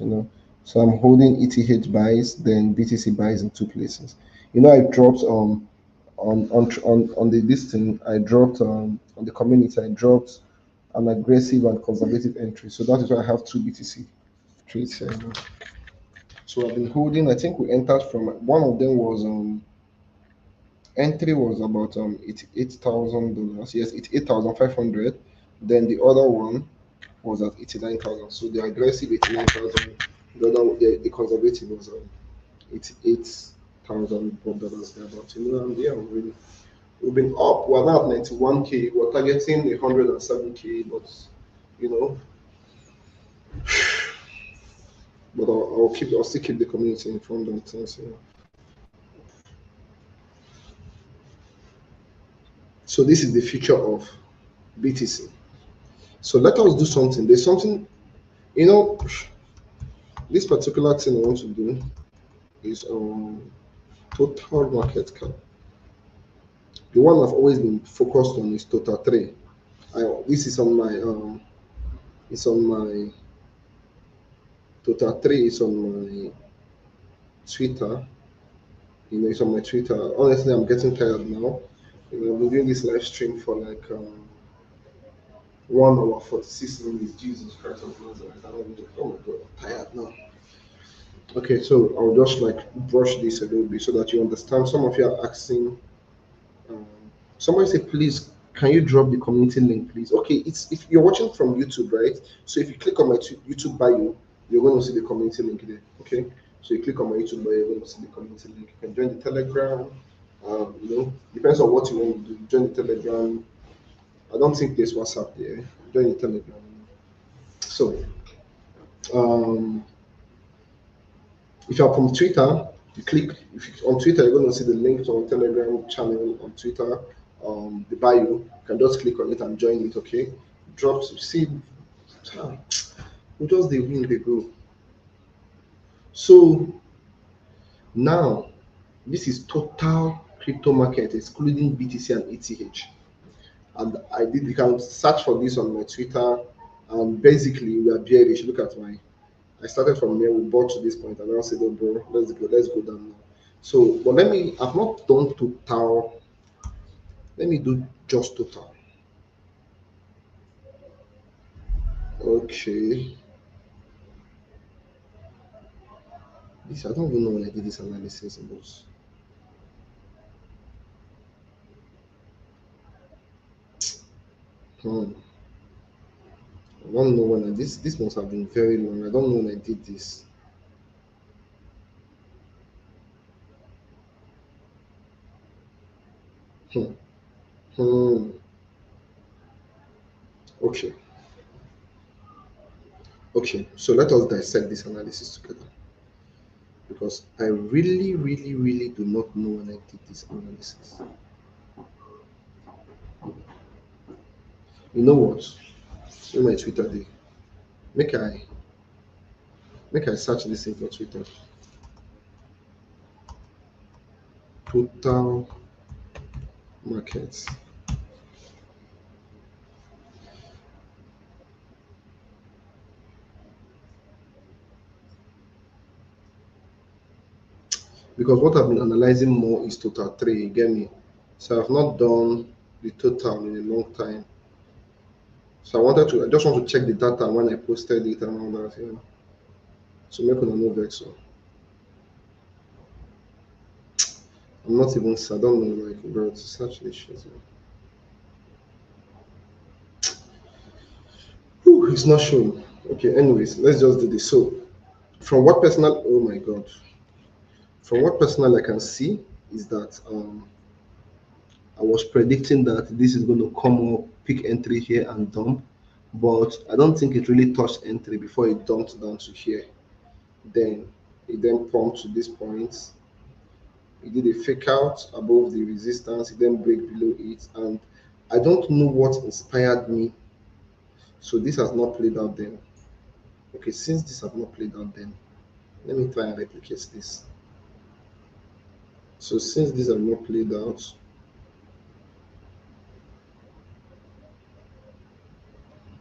[SPEAKER 1] So I'm holding ETH buys, then BTC buys in two places. I dropped on the listing, I dropped on the community, I dropped an aggressive and conservative entry. So that is why I have two BTC trades here. So I've been holding, I think we entered from one of them was entry was about $88,000. Yes, it's 8,500. Then the other one was at 89,000. So the aggressive 89,000. The conservative was $88,000 thereabout. And yeah, we've been up. We're now at 91K. We're targeting 107K, but you know, but I'll still keep the community informed on things. So this is the future of BTC. So let us do something. There's something, this particular thing I want to do is total market cap. The one I've always been focused on is total 3. This is on my it's on my total 3 is on my Twitter. It's on my Twitter. Honestly, I'm getting tired now. I've been doing this live stream for like 1 hour 46 minutes. Jesus Christ of Nazareth. Oh my God, I'm tired now. Okay, so I'll just like brush this a little bit so that you understand. Some of you are asking, somebody say, please, can you drop the community link, please? Okay, it's if you're watching from YouTube, right? So if you click on my YouTube bio, you're going to see the community link there. Okay, so you click on my YouTube bio, you're going to see the community link. You can join the Telegram. Depends on what you want to do. Join the Telegram. I don't think there's WhatsApp there. Join the Telegram. So, if you're from Twitter, you click. If you're on Twitter, you're going to see the link to our Telegram channel on Twitter. The bio. You can just click on it and join it. Okay. Drops. See, we just they win, they go. So now, this is total crypto market, excluding BTC and ETH. And you can search for this on my Twitter. And basically, we are bearish. Look at I started from here, we bought to this point, and I said, oh, bro, let's go down now. So, but I've not done total. Let me do just total. Okay. This, I don't even know when I did this analysis in those. Hmm. I don't know when this must have been very long. I don't know when I did this. Hmm. Hmm. Okay. Okay. So let us dissect this analysis together because I really, really, really do not know when I did this analysis. You know what? In my Twitter day, make I make I search this thing for Twitter. Total markets. Because what I've been analyzing more is total three, you get me? So I've not done the total in a long time. So I just want to check the data when I posted it and all that, you know. So make una no vex. So I'm not even I don't know like bro to search this shit. Man. Whew, it's not showing. Okay, anyways, let's just do this. So from what personal oh my god. From what personal I can see is that I was predicting that this is going to come up, pick entry here and dump, but I don't think it really touched entry before it dumped down to here. Then it then pumped to this point. It did a fake out above the resistance, it then break below it, and I don't know what inspired me. So this has not played out then. Okay, since this has not played out then, let me try and replicate this. So since this has not played out,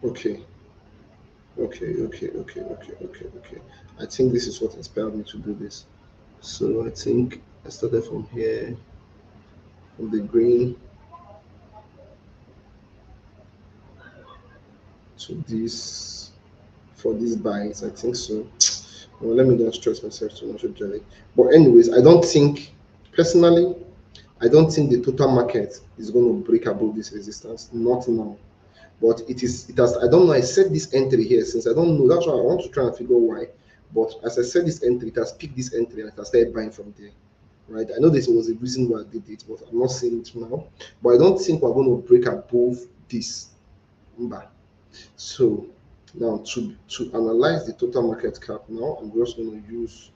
[SPEAKER 1] okay, okay. I think this is what inspired me to do this. So I think I started from here, from the green to this for these buys. I think so. Well, let me not stress myself too much actually. But anyways, I don't think personally, I don't think the total market is going to break above this resistance. Not now. But it has I don't know. I set this entry here since I don't know. That's why I want to try and figure why. But as I said this entry, it has picked this entry and it has started buying from there. Right? I know this was a reason why I did it, but I'm not saying it now. But I don't think we're going to break above this number. So now to analyze the total market cap, now I'm just going to use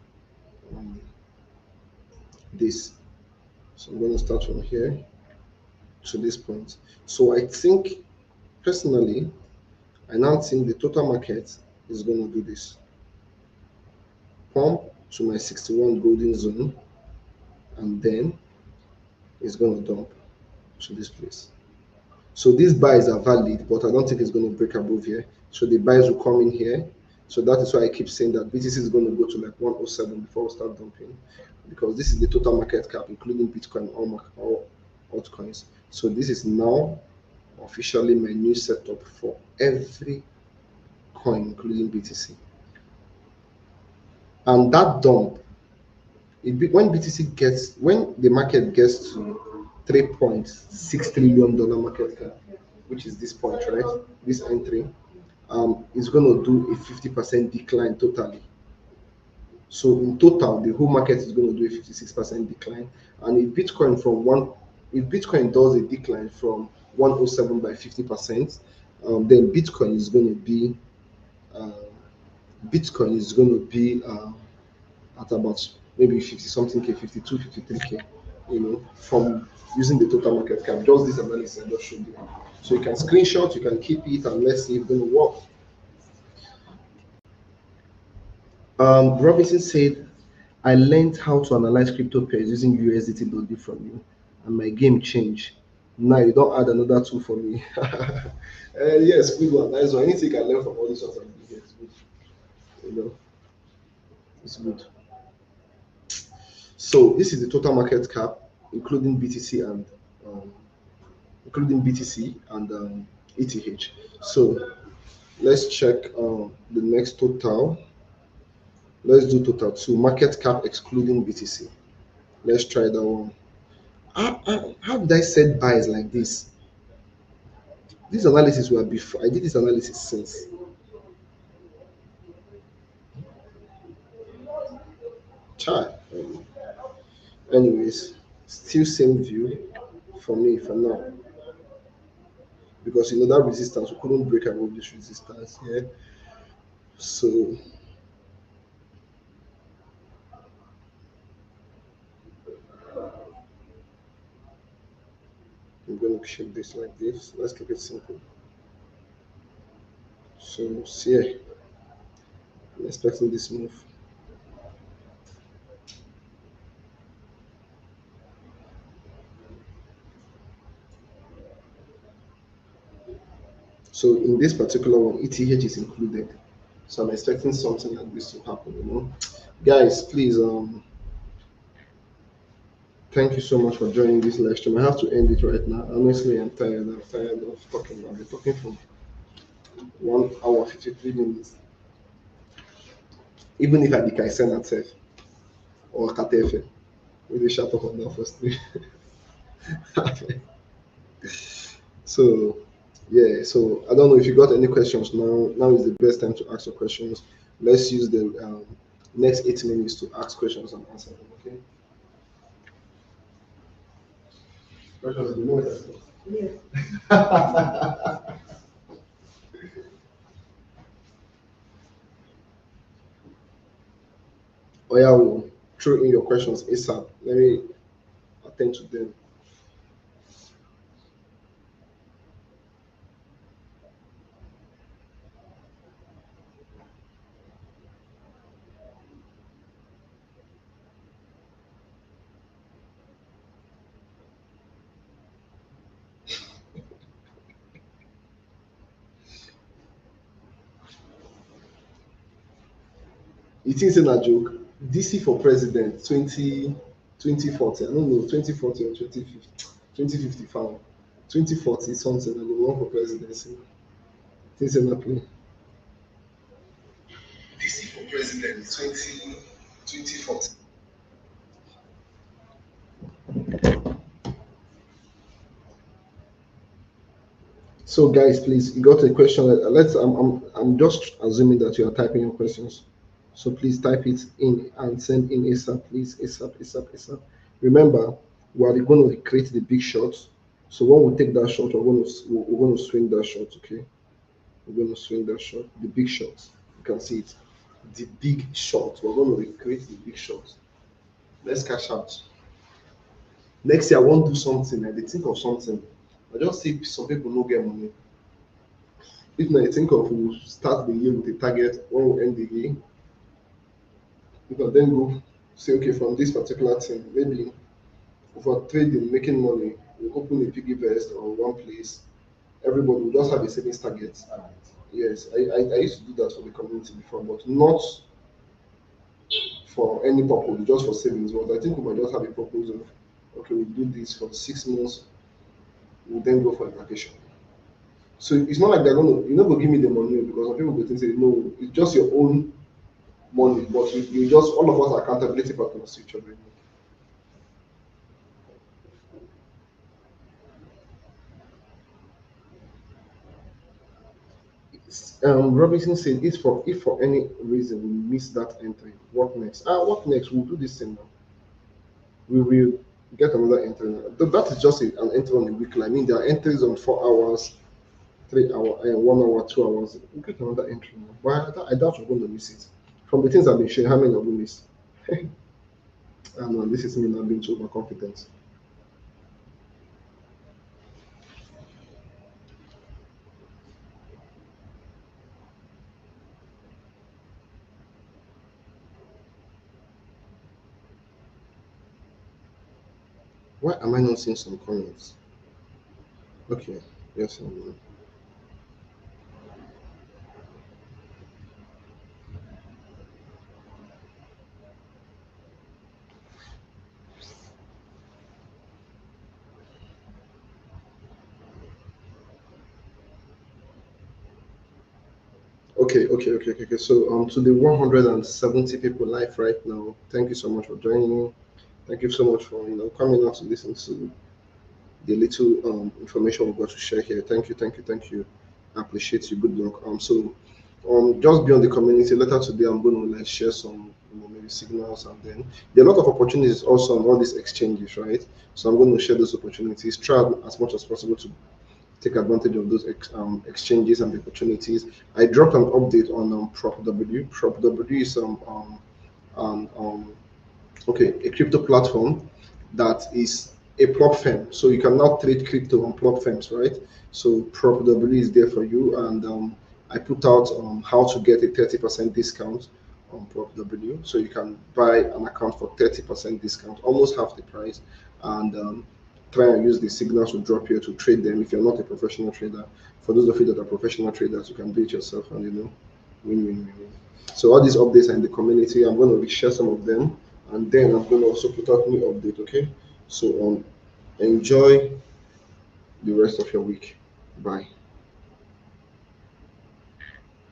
[SPEAKER 1] um, this. So I'm going to start from here to this point. So I think personally, I now think the total market is going to do this. Pump to my 61 golden zone, and then it's going to dump to this place. So these buys are valid, but I don't think it's going to break above here. So the buys will come in here. So that is why I keep saying that BTC is going to go to like 107 before we start dumping, because this is the total market cap, including Bitcoin, all altcoins. So this is now officially my new setup for every coin, including BTC. And that dump, when the market gets to $3.6 trillion market cap, which is this point, right? This entry, is going to do a 50% decline totally. So in total, the whole market is going to do a 56% decline. And if Bitcoin does a decline from 107 by 50%, then uh, Bitcoin is going to be at about maybe 50 something K, 52, 53K, from using the total market cap. Just this analysis I just showed you. So you can screenshot, you can keep it, and let's see if it's going to work. Robinson said, I learned how to analyze crypto pairs using USDT from you, and my game changed. Now you don't add another tool for me. Yes, good one. Nice one. Anything you can learn from all these ones, it's good. You know, it's good. So this is the total market cap, including BTC and um, ETH. So let's check the next total. Let's do total two market cap excluding BTC. Let's try that one. How did I set buys like this? This analysis were before I did this analysis since. Chai. Anyways, still same view for me for now, because you know that resistance we couldn't break above this resistance. Yeah. So I'm going to keep this like this. Let's keep it simple. So see, yeah, I'm expecting this move. So in this particular one, ETH is included. So I'm expecting something like this to happen. Guys, please thank you so much for joining this live stream. I have to end it right now. Honestly, I'm tired. I'm tired of talking. I've been talking for 1 hour 53 minutes. Even if I be Kaisen at self or Katefe, we dey shut up on that first thing. So yeah, so I don't know if you got any questions now. Now is the best time to ask your questions. Let's use the next 8 minutes to ask questions and answer them. Okay. Questions, you know what I said?
[SPEAKER 3] Yeah.
[SPEAKER 1] Oh yeah, we'll throw in your questions ASAP. Let me attend to them. You think it's a joke? DC for president 2040. I don't know, 2040 or 2050. 2050 found. 2040 something and they run for presidency. Things in that play. DC for president 2040. So guys, please, you got a question. Let's. I'm just assuming that you are typing your questions. So please type it in and send in ASAP, please. ASAP, ASAP, ASAP. Remember, we are going to create the big shots. So when we take that shot, we're going to swing that shot. Okay, we're going to swing that shot. The big shot. You can see it. The big shot. We're going to recreate the big shot. Let's cash out. Next year, I want to do something. I dey think of something. I just see some people no get money. If na you think of we start the year with a target, when we end the year, we can then go say, okay, from this particular thing, maybe for trading, making money, we open a piggy vest or one place. Everybody will just have a savings target. Yes, I used to do that for the community before, but not for any purpose, just for savings. But I think we might just have a purpose of, okay, we do this for 6 months, we then go for a vacation. So it's not like they're gonna, you're not gonna give me the money because some people go think say no, it's just your own money, but you just all of us are accountability partners to each other. Robinson said, if for any reason we miss that entry, what next? What next? We'll do this thing now. We will get another entry now. That is just an entry on the weekly. I mean, there are entries on 4 hours, 3 hour, 1 hour, 2 hours. We'll get another entry now. But I doubt we're going to miss it. From the things I've been sharing, how many have we missed? I don't know. This is me not being too overconfident. Why am I not seeing some comments? Okay, yes, Okay. So to the 170 people live right now, thank you so much for joining. Thank you so much for coming out to listen to the little information we've got to share here. Thank you. I appreciate you. Good luck. Just be on the community. Later today, I'm going to like share some maybe signals, and then there are a lot of opportunities also on all these exchanges, right? So I'm going to share those opportunities. Try as much as possible to take advantage of those exchanges and the opportunities. I dropped an update on Prop W. Prop W is um, um, a crypto platform that is a prop firm. So you can now trade crypto on prop firms, right? So Prop W is there for you, and I put out how to get a 30% discount on Prop W. So you can buy an account for 30% discount, almost half the price, and try and use the signals to drop here to trade them if you're not a professional trader. For those of you that are professional traders, you can do it yourself and win. So all these updates are in the community. I'm going to share some of them, and then I'm going to also put out new update. Okay, so enjoy the rest of your week. Bye.